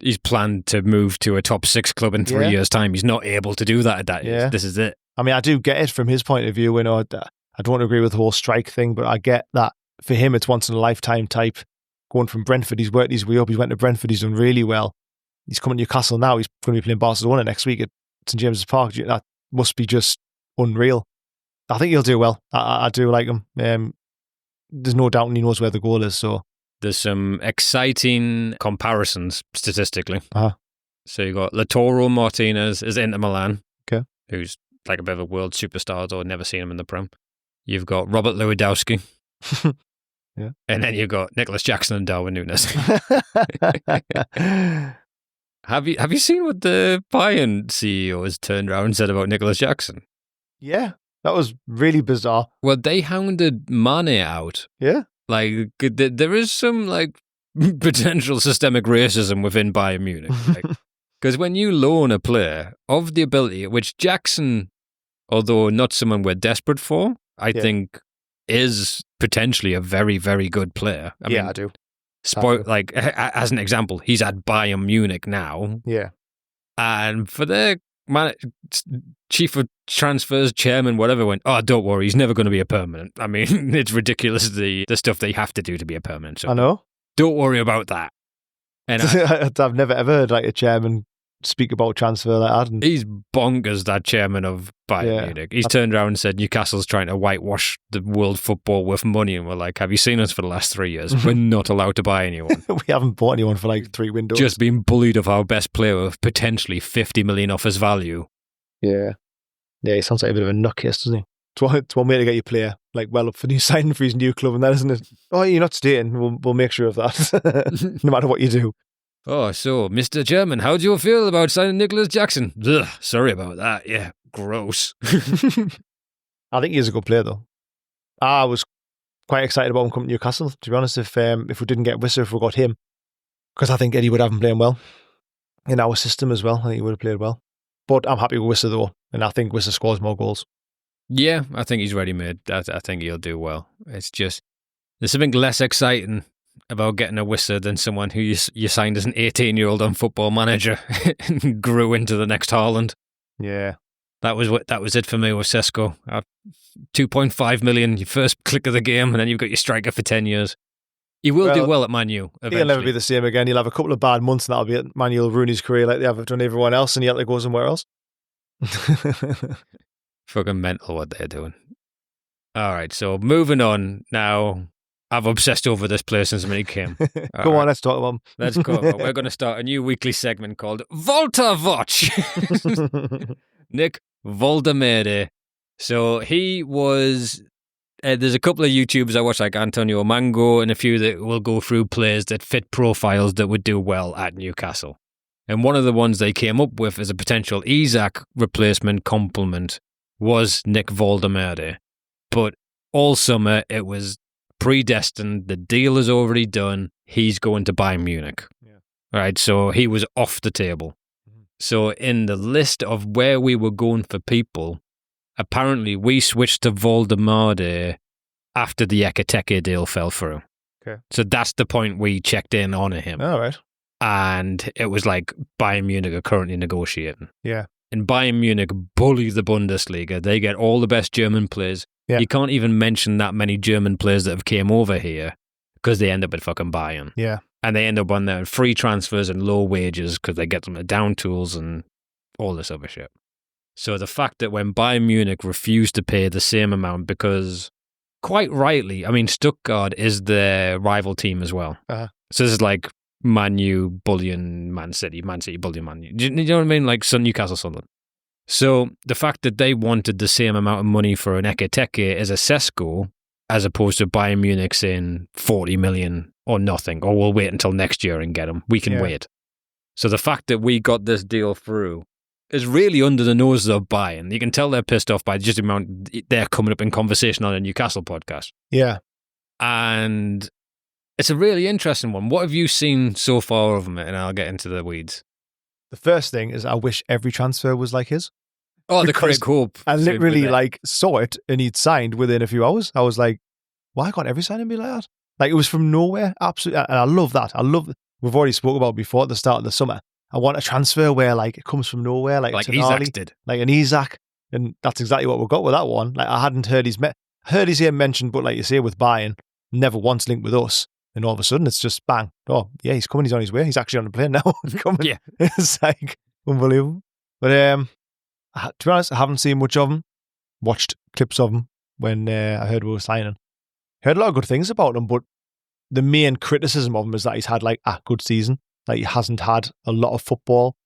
he's planned to move to a top 6 club in 3 years' time. He's not able to do that at that age. This is it. I do get it from his point of view. I don't agree with the whole strike thing, but I get that for him, it's once in a lifetime type. Going from Brentford, he's worked his way up. He went to Brentford, he's done really well. He's coming to Newcastle now. He's going to be playing Barcelona next week at St James's Park. That must be just unreal. I think he'll do well. I do like him. There's no doubt he knows where the goal is. So there's some exciting comparisons statistically. Uh-huh. So you got Lautaro Martinez is Inter Milan, who's like a bit of a world superstar, though I've never seen him in the Prem. You've got Robert Lewandowski. Yeah. And then you've got Nicholas Jackson and Darwin Núñez. Have you seen what the Bayern CEO has turned around and said about Nicholas Jackson? Yeah. That was really bizarre. Well, they hounded Mane out. Yeah. There is some, potential systemic racism within Bayern Munich. Because when you loan a player of the ability, which Jackson, although not someone we're desperate for, I think is potentially a very, very good player. I do. As an example, he's at Bayern Munich now. Yeah. And for their chief of transfers, chairman, whatever, went, oh, don't worry, he's never going to be a permanent. It's ridiculous, the stuff they have to do to be a permanent. So I know. Don't worry about that. And I've never ever heard a chairman speak about transfer like that. And he's bonkers, that chairman of Bayern Munich. He's turned around and said Newcastle's trying to whitewash the world football with money, and we're like, have you seen us for the last 3 years? We're not allowed to buy anyone. We haven't bought anyone for 3 windows. Just being bullied of our best player with potentially 50 million off his value. Yeah, he sounds like a bit of a nutcase, doesn't he? It's one way to get your player well up for new signing for his new club, and that, isn't it? Oh, you're not staying. We'll make sure of that, no matter what you do. Oh, so, Mr. Chairman, how do you feel about signing Nicholas Jackson? Ugh, sorry about that. Yeah, gross. I think he's a good player, though. I was quite excited about him coming to Newcastle, to be honest, if we didn't get Wissa, if we got him. Because I think Eddie would have him playing well. In our system as well, I think he would have played well. But I'm happy with Wissa, though, and I think Wissa scores more goals. Yeah, I think he's ready-made. I think he'll do well. It's just, there's something less exciting about getting a wizard than someone who you signed as an 18-year-old on Football Manager and grew into the next Haaland. Yeah. That was it for me with Sesko. 2.5 million, your first click of the game, and then you've got your striker for 10 years. He will do well at Man U eventually. He'll never be the same again. He'll have a couple of bad months and that'll be it. Man U will ruin his career like they have done everyone else, and he'll have to go somewhere else. Fucking mental what they're doing. All right, so moving on now. I've obsessed over this player since when he came. Go on, let's talk about him. Let's go. We're going to start a new weekly segment called Volta Watch. Nick Voldemade. So he was... there's a couple of YouTubers I watch, like Antonio Mango, and a few that will go through players that fit profiles that would do well at Newcastle. And one of the ones they came up with as a potential Isak replacement complement was Nick Voldemade. But all summer, it was predestined. The deal is already done. He's going to Bayern Munich. Yeah. Right, so he was off the table. Mm-hmm. So in the list of where we were going for people, apparently we switched to Voldemade after the Ekitike deal fell through. Okay. So that's the point we checked in on him. All right. And it was like Bayern Munich are currently negotiating. Yeah. And Bayern Munich bully the Bundesliga. They get all the best German players. Yeah. You can't even mention that many German players that have came over here because they end up at fucking Bayern. Yeah. And they end up on their free transfers and low wages because they get them at down tools and all this other shit. So the fact that when Bayern Munich refused to pay the same amount because, quite rightly, I mean, Stuttgart is their rival team as well. Uh-huh. So this is like Man U bullying Man City bullying Man U. Do you know what I mean? Like Newcastle, Sunderland. So the fact that they wanted the same amount of money for an Ekitike as a Sesko, as opposed to Bayern Munich saying 40 million or nothing, or we'll wait until next year and get him. We can wait. So the fact that we got this deal through is really under the noses of Bayern. You can tell they're pissed off by just the amount they're coming up in conversation on a Newcastle podcast. Yeah. And it's a really interesting one. What have you seen so far of him? And I'll get into the weeds. The first thing is I wish every transfer was like his. Oh, the Craig Hope. I literally saw it and he'd signed within a few hours. I was like, why can't every signing be like that? Like, it was from nowhere. Absolutely. And I love that. We've already spoke about before at the start of the summer. I want a transfer where like it comes from nowhere. Like Isak did. Like an Isak. And that's exactly what we got with that one. Like, I hadn't heard his name mentioned, but like you say with Bayern, never once linked with us. And all of a sudden, it's just bang. Oh, yeah, he's coming. He's on his way. He's actually on the plane now. Coming. Yeah. It's like unbelievable. But to be honest, I haven't seen much of him. Watched clips of him when I heard we were signing. Heard a lot of good things about him, but the main criticism of him is that he's had like a good season. Like, he hasn't had a lot of football.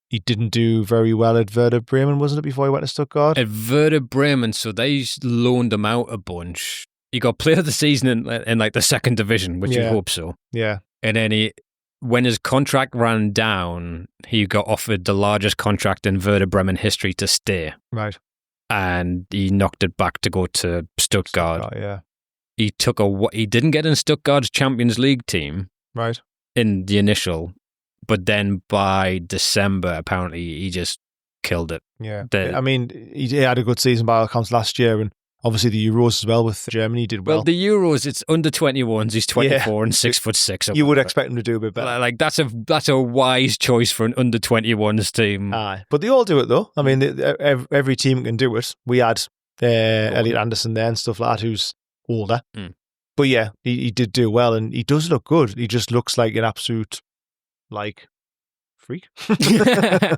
He didn't do very well at Werder Bremen, wasn't it, before he went to Stuttgart? At Werder Bremen, so they loaned him out a bunch. He got player of the season in like the second division, which you hope so. Yeah. And then when his contract ran down, he got offered the largest contract in Werder Bremen history to stay. Right. And he knocked it back to go to Stuttgart. Yeah. He didn't get in Stuttgart's Champions League team. Right. In the initial, but then by December, apparently he just killed it. Yeah. I mean, he had a good season by all accounts last year, and obviously the Euros as well with Germany, he did well. Well, the Euros, it's under 21s. He's 24 and 6'6". You would expect him to do a bit better. Like, that's a wise choice for an under 21s team. Aye, but they all do it though. I mean, every team can do it. We had Elliot Anderson there and stuff like that, who's older. Mm. But yeah, he did do well, and he does look good. He just looks like an absolute, like, freak.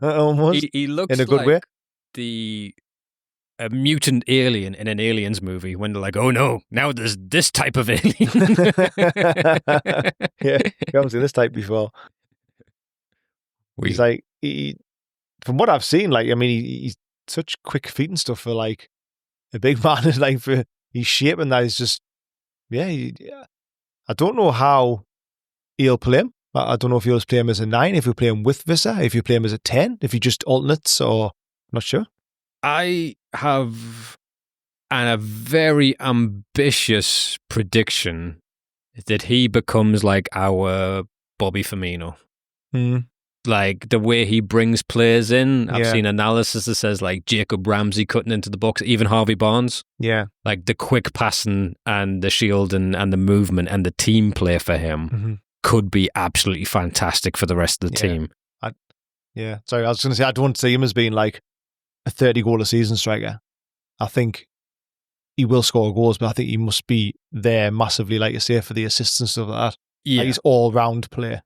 Almost. He looks in a good way. A mutant alien in an Aliens movie when they're like, oh no, now there's this type of alien. Yeah, we haven't seen this type before. He's like, from what I've seen, like, I mean, he's such quick feet and stuff for like a big man. Like, for his shape and that is just, yeah. I don't know how he'll play him. I don't know if he'll play him as a 9, if he'll play him with Visser, if you play him as a 10, if he just alternates, or not sure. I have a very ambitious prediction that he becomes like our Bobby Firmino. Mm. like the way he brings players in. I've Yeah. seen analysis that says like Jacob Ramsey cutting into the box, even Harvey Barnes. Yeah. Like the quick passing and the shield and the movement and the team play for him Mm-hmm. could be absolutely fantastic for the rest of the team. Yeah. Sorry, I was going to say, I don't see him as being like a 30-goal a season striker. I think he will score goals, but I think he must be there massively, like you say, for the assists and stuff like that. Yeah. Like he's all-round player.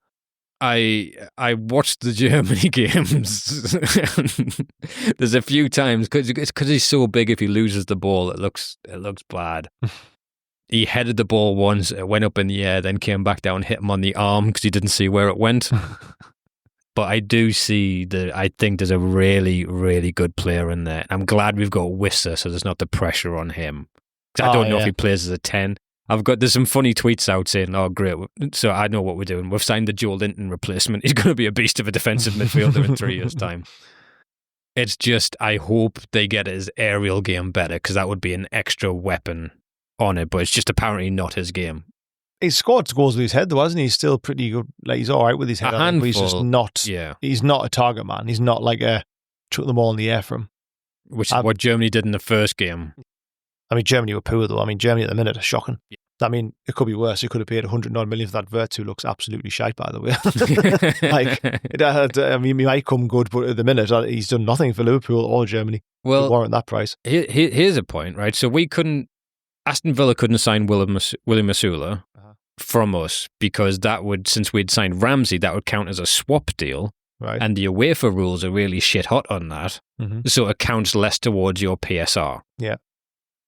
I watched the Germany games. There's a few times because he's so big. If he loses the ball, it looks bad. He headed the ball once, it went up in the air, then came back down, hit him on the arm because he didn't see where it went. But I do see that. I think there's a really, really good player in there. I'm glad we've got Wissa, so there's not the pressure on him. I don't know if he plays as a 10. There's some funny tweets out saying, "Oh, great! So I know what we're doing. We've signed the Joel Linton replacement. He's going to be a beast of a defensive midfielder in 3 years' time." It's just I hope they get his aerial game better because that would be an extra weapon on it. But it's just apparently not his game. He's scored goals with his head, though, hasn't he? He's still pretty good. Like he's all right with his head, but he's just not. Yeah. He's not a target man. He's not like a chuck them all in the air for him. Which is what Germany did in the first game. I mean, Germany were poor, though. I mean, Germany at the minute are shocking. Yeah. I mean, it could be worse. You could have paid 109 million for that Wirtz, who looks absolutely shite, by the way. I mean, he might come good, but at the minute, he's done nothing for Liverpool or Germany to warrant that price. Here's a point, right? So Aston Villa couldn't sign William Masula from us because since we'd signed Ramsey, that would count as a swap deal. Right. And the UEFA rules are really shit hot on that. Mm-hmm. So it counts less towards your PSR. Yeah.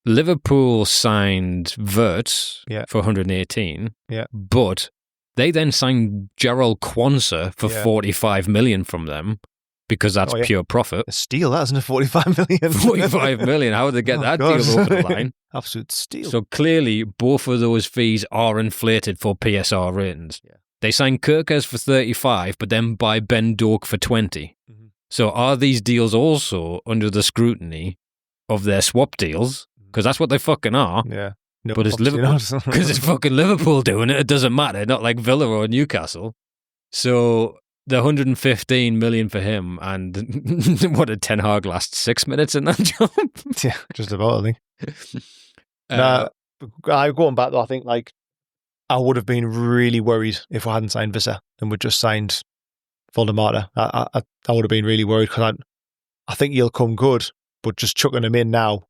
Liverpool signed Wirtz for 118. Yeah. But they then signed Gerald Kwanzaa for 45 million from them because that's pure profit. A steal, that isn't it? 45 million. 45 million. How would they get that deal over the line? Absolute steal. So clearly, both of those fees are inflated for PSR ratings. Yeah. They signed Kirkes for 35, but then buy Ben Doak for 20. Mm-hmm. So are these deals also under the scrutiny of their swap deals? Because that's what they fucking are. Yeah. No, but it's Liverpool. Because it's fucking Liverpool doing it. It doesn't matter. Not like Villa or Newcastle. So the 115 million for him, and what did Ten Hag last 6 minutes in that job? Yeah, just about, I think. Going back though, I think like I would have been really worried if I hadn't signed Wissa and we'd just signed Voldemort. I would have been really worried because I think he'll come good, but just chucking him in now,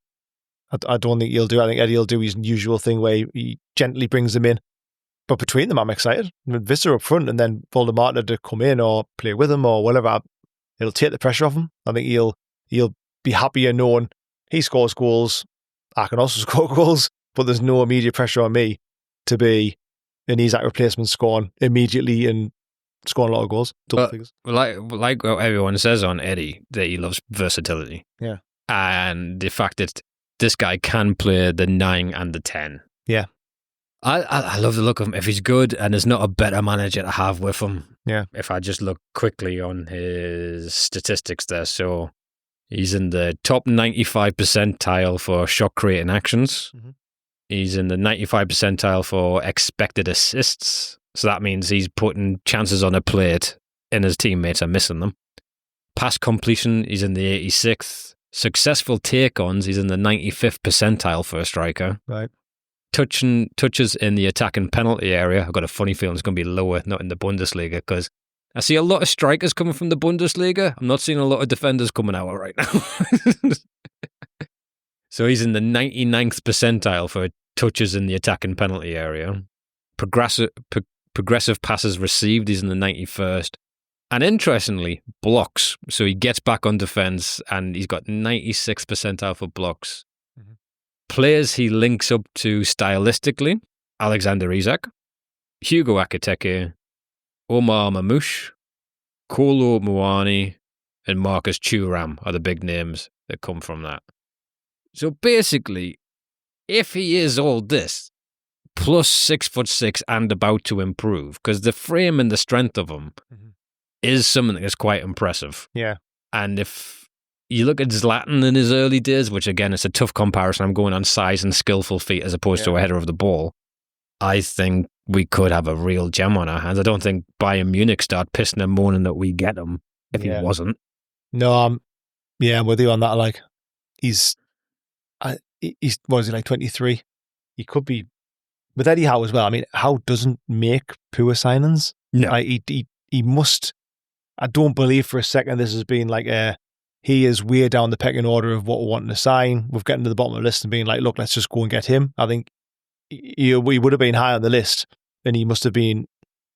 I don't think he'll do. I think Eddie will do his usual thing where he gently brings him in. But between them, I'm excited. I mean, Wissa up front and then Voldemort to come in or play with him or whatever. It'll take the pressure off him. I think he'll be happier knowing he scores goals. I can also score goals, but there's no immediate pressure on me to be an Isaac replacement scoring immediately and scoring a lot of goals. Double figures. Like what everyone says on Eddie, that he loves versatility. Yeah. And the fact that this guy can play the 9 and the 10. Yeah. I love the look of him. If he's good and there's not a better manager to have with him. Yeah. If I just look quickly on his statistics there. So he's in the top 95 percentile for shot creating actions. Mm-hmm. He's in the 95 percentile for expected assists. So that means he's putting chances on a plate and his teammates are missing them. Pass completion, he's in the 86th. Successful take-ons, he's in the 95th percentile for a striker. Right. Touches in the attacking penalty area. I've got a funny feeling it's going to be lower, not in the Bundesliga, because I see a lot of strikers coming from the Bundesliga. I'm not seeing a lot of defenders coming out right now. So he's in the 99th percentile for touches in the attacking penalty area. Progressive passes received, he's in the 91st. And interestingly, blocks. So he gets back on defence and he's got 96th percentile for blocks. Mm-hmm. Players he links up to stylistically, Alexander Isak, Hugo Ekitike, Omar Mamouche, Kolo Muani, and Marcus Thuram are the big names that come from that. So basically, if he is all this, plus 6'6" and about to improve, because the frame and the strength of him is something that's quite impressive. Yeah. And if you look at Zlatan in his early days, which again, it's a tough comparison. I'm going on size and skillful feet as opposed to a header of the ball. I think we could have a real gem on our hands. I don't think Bayern Munich start pissing and moaning that we get him if he wasn't. No, I'm with you on that. Like, he's what is he, like 23? He could be with Eddie Howe as well. I mean, Howe doesn't make poor signings. No. He must. I don't believe for a second this has been like he is way down the pecking order of what we're wanting to sign. We've gotten to the bottom of the list and being like, look, let's just go and get him. I think he would have been high on the list, and he must have been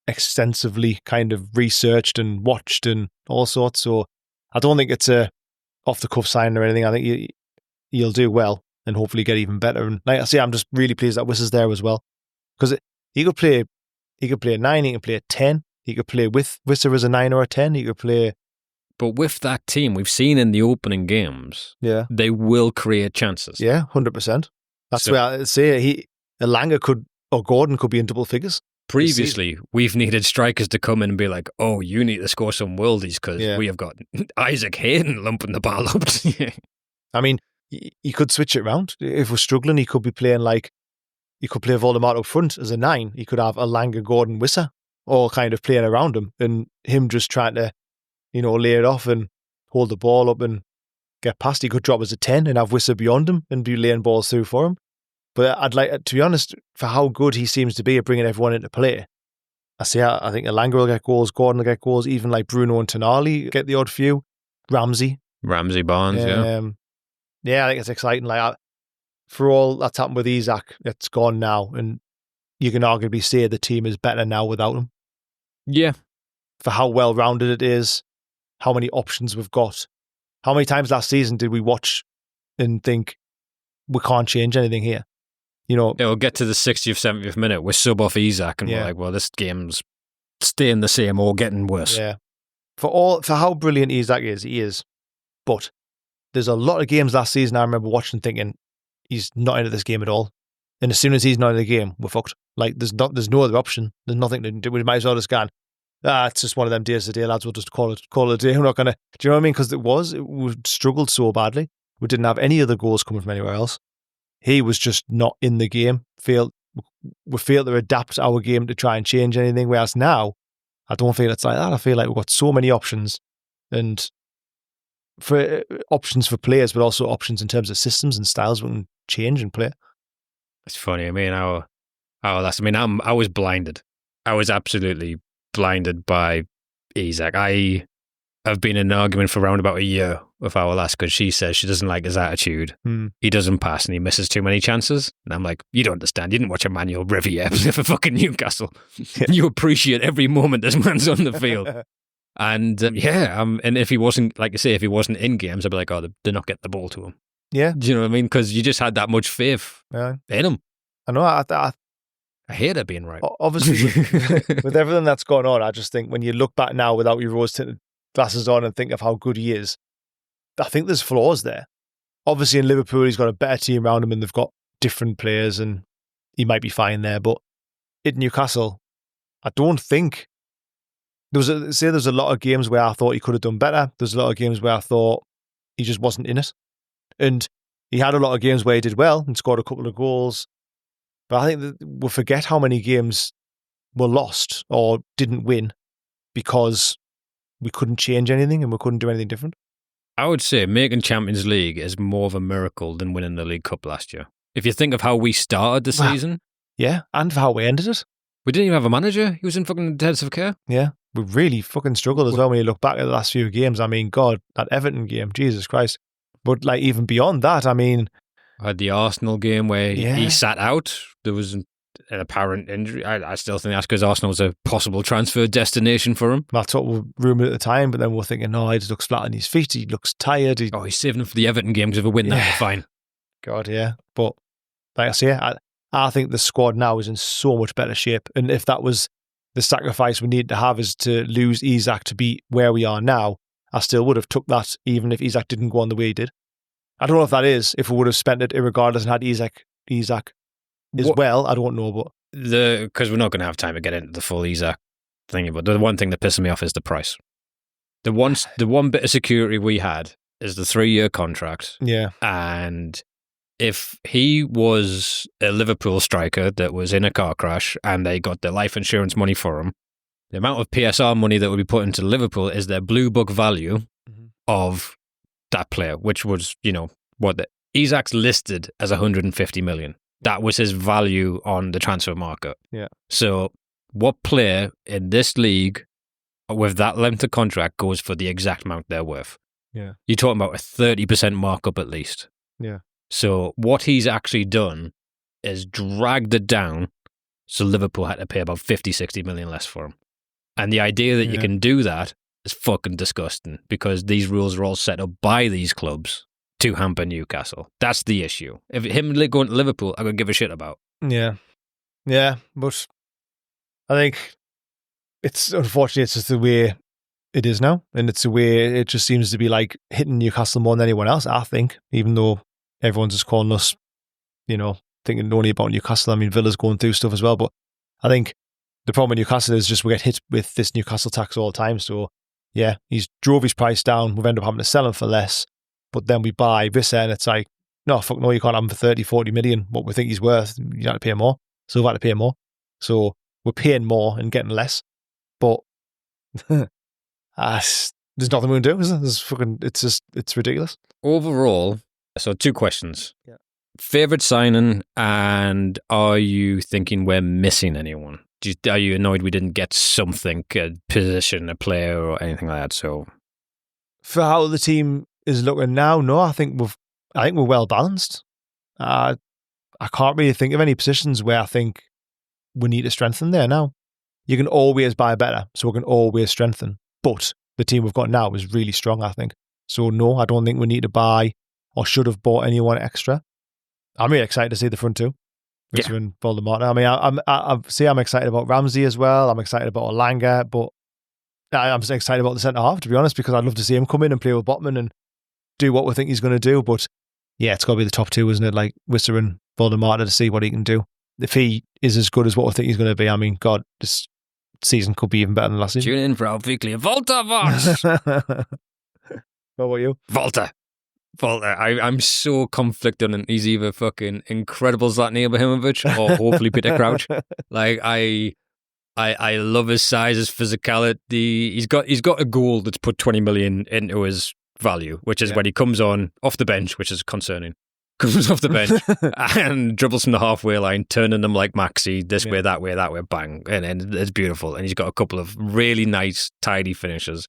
extensively kind of researched and watched and all sorts. So I don't think it's a off the cuff sign or anything. I think he'll do well and hopefully get even better. And like I say, I'm just really pleased that Wissa's there as well, because he could play a 9, he can play a 10, he could play with Wissa as a 9 or a 10, he could play. But with that team, we've seen in the opening games, they will create chances. Yeah, 100%. That's where I say Elanga or Gordon could be in double figures. Previously, we've needed strikers to come in and be like, oh, you need to score some worldies because we have got Isaac Hayden lumping the ball up. I mean, he could switch it around. If we're struggling, he could be playing he could play Voldemort up front as a 9. He could have Elanga, Gordon, Wissa all kind of playing around him, and him just trying to, lay it off and hold the ball up and get past. He could drop as a 10 and have Wissa beyond him and be laying balls through for him. But I'd like, to be honest, for how good he seems to be at bringing everyone into play, I think Elanga will get goals, Gordon will get goals, even like Bruno and Tonali get the odd few. Ramsey Barnes, Yeah, I think it's exciting. Like, for all that's happened with Isak, it's gone now, and you can arguably say the team is better now without him. Yeah. For how well-rounded it is, how many options we've got. How many times last season did we watch and think, we can't change anything here? It'll get to the 60th, 70th minute, we're sub off Isak, and we're like, well, this game's staying the same or getting worse. Yeah. For how brilliant Isak is, he is. But there's a lot of games last season I remember watching thinking, he's not into this game at all. And as soon as he's not in the game, we're fucked. Like, there's no other option. There's nothing to do. We might as well just go, it's just one of them days today, lads. We'll just call it a day. We're not going to, do you know what I mean? Because we struggled so badly. We didn't have any other goals coming from anywhere else. He was just not in the game. We failed to adapt our game to try and change anything. Whereas now, I don't feel it's like that. I feel like we've got so many options, and for options for players, but also options in terms of systems and styles we can change and play. It's funny. I mean, I was blinded. I was absolutely blinded by Isak. I have been in an argument for around about a year with our lass because she says she doesn't like his attitude. He doesn't pass and he misses too many chances. And I'm like, you don't understand. You didn't watch Emmanuel Riviere for fucking Newcastle. You appreciate every moment this man's on the field. And and if he wasn't, like you say, if he wasn't in games, I'd be like, oh, they're not getting the ball to him. Yeah. Do you know what I mean? Because you just had that much faith in him. I know. I hate it being right. Obviously, with everything that's gone on, I just think when you look back now without your rose-tinted glasses on and think of how good he is, I think there's flaws there. Obviously, in Liverpool, he's got a better team around him and they've got different players and he might be fine there. But at Newcastle, I don't think... There's a lot of games where I thought he could have done better. There's a lot of games where I thought he just wasn't in it. And he had a lot of games where he did well and scored a couple of goals. But I think that we'll forget how many games were lost or didn't win because we couldn't change anything and we couldn't do anything different. I would say making Champions League is more of a miracle than winning the League Cup last year. If you think of how we started the season. Yeah, and for how we ended it. We didn't even have a manager. He was in fucking intensive care. Yeah, we really fucking struggled as well when you look back at the last few games. I mean, God, that Everton game, Jesus Christ. But like even beyond that, I mean... I had the Arsenal game where he sat out. There was an apparent injury. I still think that's because Arsenal was a possible transfer destination for him. That's what we rumoured at the time, but then we're thinking, no, he just looks flat on his feet. He looks tired. He's saving him for the Everton game because if we win that, we're fine. God, yeah. But like I say, I think the squad now is in so much better shape. And if that was the sacrifice we need to have is to lose Isak to be where we are now, I still would have took that even if Isak didn't go on the way he did. I don't know if that is, if we would have spent it irregardless and had Isak as well, I don't know. But because we're not going to have time to get into the full Isak thing, but the one thing that pisses me off is the price. The one bit of security we had is the 3-year contract. Yeah. And if he was a Liverpool striker that was in a car crash and they got the life insurance money for him, the amount of PSR money that would be put into Liverpool is their blue book value of that player, which was, Isak's listed as 150 million. That was his value on the transfer market. Yeah. So what player in this league with that length of contract goes for the exact amount they're worth? Yeah. You're talking about a 30% markup at least. Yeah. So what he's actually done is dragged it down, so Liverpool had to pay about 50, 60 million less for him. And the idea that you can do that is fucking disgusting, because these rules are all set up by these clubs to hamper Newcastle. That's the issue. If him going to Liverpool, I could give a shit about. Yeah. Yeah, but I think it's unfortunately it's just the way it is now, and it's the way it just seems to be like hitting Newcastle more than anyone else, I think, even though everyone's just calling us, thinking only about Newcastle. I mean, Villa's going through stuff as well, but I think the problem with Newcastle is just we get hit with this Newcastle tax all the time. So yeah, he's drove his price down. We've ended up having to sell him for less, but then we buy Vissa and it's like, no, fuck no, you can't have him for 30, 40 million. What we think he's worth, you have to pay more. So we've had to pay more. So we're paying more and getting less. But there's nothing we can do, is there? It's ridiculous. Overall, so 2 questions. Yeah. Favorite signing, and are you thinking we're missing anyone? Are you annoyed we didn't get something, a position, a player, or anything like that? So, for how the team is looking now, no, I think we're well balanced. I can't really think of any positions where I think we need to strengthen there now. You can always buy better, so we can always strengthen. But the team we've got now is really strong, I think. So no, I don't think we need to buy or should have bought anyone extra. I'm really excited to see the front two. Vissa and Voldemort. I mean, I'm excited about Ramsey as well. I'm excited about Olanga, but I'm excited about the centre half, to be honest, because I'd love to see him come in and play with Botman and do what we think he's going to do. But yeah, it's got to be the top two, isn't it? Like Vissa and Voldemort, to see what he can do. If he is as good as what we think he's going to be, I mean, God, this season could be even better than last season. Tune in for our weekly Volta Vox. What about you? Volta. I'm so conflicted, and he's either fucking incredible Zlatan Ibrahimovic or hopefully Peter Crouch. Like I love his size, his physicality. He's got a goal that's put 20 million into his value, which is when he comes on off the bench, which is concerning. Comes off the bench and dribbles from the halfway line, turning them like Maxi, this way, that way, bang. And it's beautiful. And he's got a couple of really nice, tidy finishes.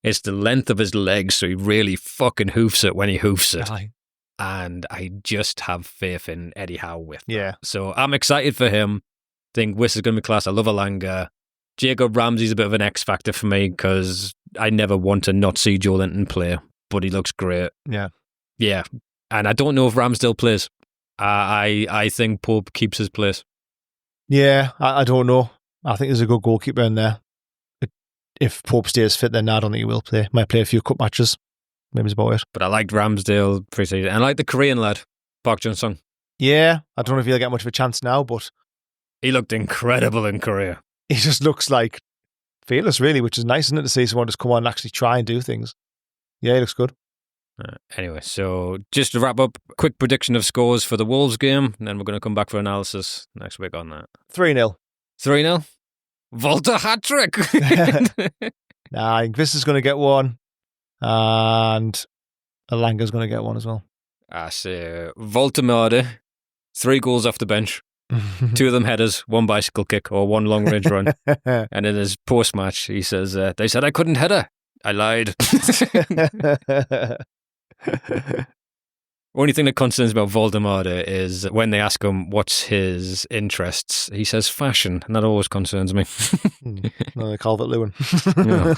It's the length of his legs, so he really fucking hoofs it when he hoofs it. And I just have faith in Eddie Howe with that. Yeah. So I'm excited for him. Think Wiss is going to be class. I love Olanga. Jacob Ramsey's a bit of an X factor for me, because I never want to not see Joe Linton play, but he looks great. Yeah. Yeah. And I don't know if Ramsdale plays. I think Pope keeps his place. Yeah, I don't know. I think there's a good goalkeeper in there. If Pope stays fit, then I don't think he will play. Might play a few cup matches. Maybe it's about it. But I liked Ramsdale pre-season. And I like the Korean lad, Park Jun-sung. Yeah, I don't know if he'll get much of a chance now, but he looked incredible in Korea. He just looks like fearless, really, which is nice, isn't it, to see someone just come on and actually try and do things. Yeah, he looks good. Anyway, so just to wrap up, quick prediction of scores for the Wolves game, and then we're going to come back for analysis next week on that. 3-0. 3-0? Volta hat-trick! Nah, I think Vissa's going to get one, and Olanga's going to get one as well. I say Volta Morde, 3 goals off the bench, 2 of them headers, 1 bicycle kick or 1 long-range run. And in his post-match, he says, they said I couldn't header. I lied. Only thing that concerns about Voldemort is when they ask him what's his interests, he says fashion, and that always concerns me. No, Calvert-Lewin. Yeah.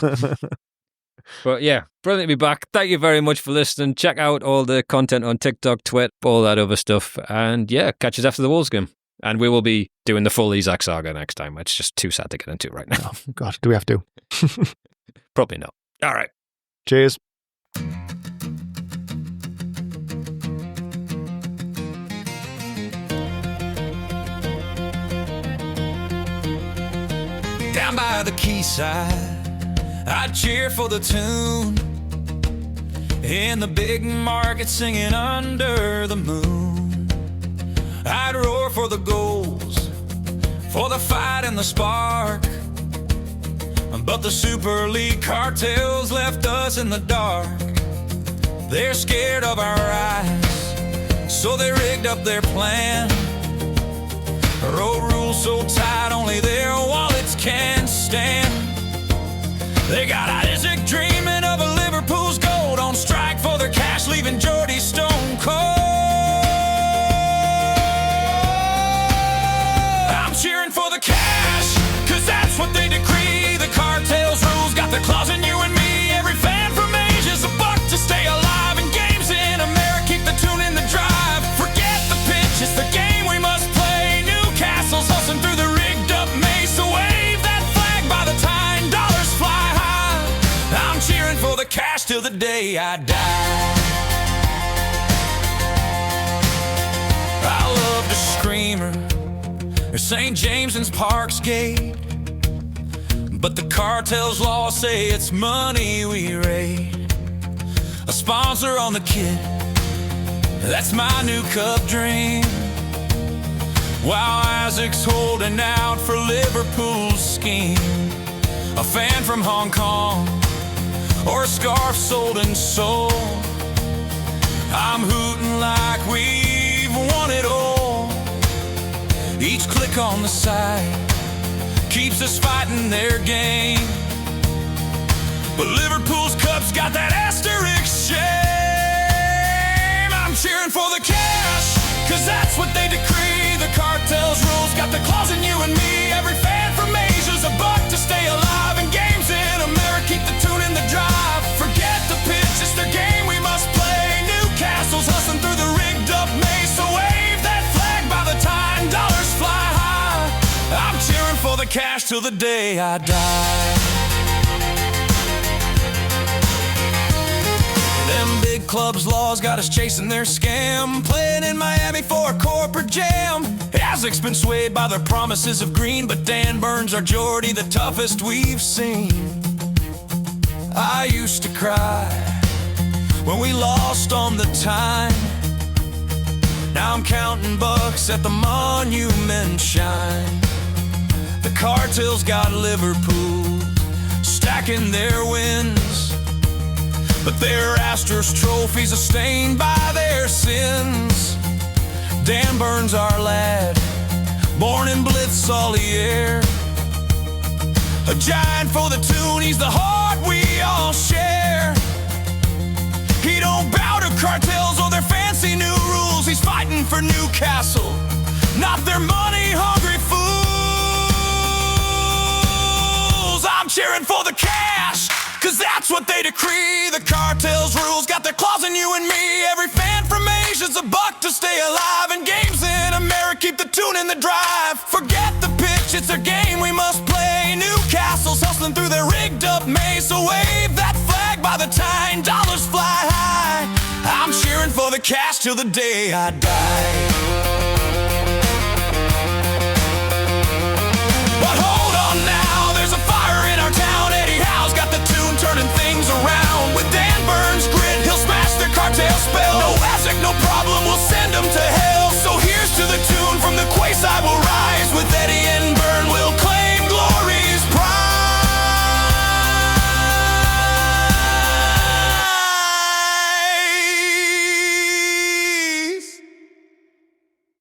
But yeah, brilliant to be back. Thank you very much for listening. Check out all the content on TikTok, Twitter, all that other stuff. And yeah, catch us after the Wolves game. And we will be doing the full Isak saga next time. It's just too sad to get into right now. Oh, God, do we have to? Probably not. All right. Cheers. Down by the quayside, I cheer for the tune. In the big market singing under the moon. goals for the fight and the spark. But the Super League cartels left us in the dark. They're scared of our eyes, so they rigged up their plan. Road rules so tight, only their wallets can stand. They got Isaac dreaming of a Liverpool's gold, on strike for their cash, leaving Geordie stone cold. I'm cheering for the cash, 'cause that's what they decree. The cartel's rules got their claws in you and me. Every fan from Asia's a buck to stay alive. And games in America, keep the tune in the drive. Forget the pitch, it's the game we must play. Newcastles hustling through the rigged up maze, so wave that flag by the time dollars fly high. I'm cheering for the cash till the day I die. I love the screamer, St. James's Park's gate, but the cartel's laws say it's money we raid. A sponsor on the kit, that's my new cup dream, while Isaac's holding out for Liverpool's scheme. A fan from Hong Kong, or a scarf sold and sold, I'm hooting like we've won it all. Each click on the side keeps us fighting their game, but Liverpool's cup's got that asterisk shame. I'm cheering for the cash, 'cause that's what they decree. The cartel's rules got the claws in you and me. Every fan from Asia's a buck to stay alive. And games in America, keep the tune in the drive. Forget the pitch, it's their game we must play. Newcastle's hustling through the rigged up maze, so wave that flag by the time dollars fly high. I'm cheering for the cash till the day I die. Them big clubs' laws got us chasing their scam, playing in Miami for a corporate jam. Isaac's been swayed by their promises of green, but Dan Burns, our Geordie, the toughest we've seen. I used to cry when we lost on the time. Now I'm counting bucks at the monument shine. The cartel's got Liverpool stacking their wins, but their Astor's trophies are stained by their sins. Dan Burns, our lad, born in Blitzolier, a giant for the tune, he's the heart we all share. He don't bow to cartels or their fancy new rules. He's fighting for Newcastle, not their money-hungry fools. I'm cheering for the cash, 'cause that's what they decree. The cartel's rules got their claws in you and me. Every fan from Asia's a buck to stay alive. And games in America, keep the tune in the drive. Forget the pitch, it's their game we must play. Newcastle's hustling through their rigged up maze, so wave that flag by the time dollars fly high. I'm cheering for the cash till the day I die.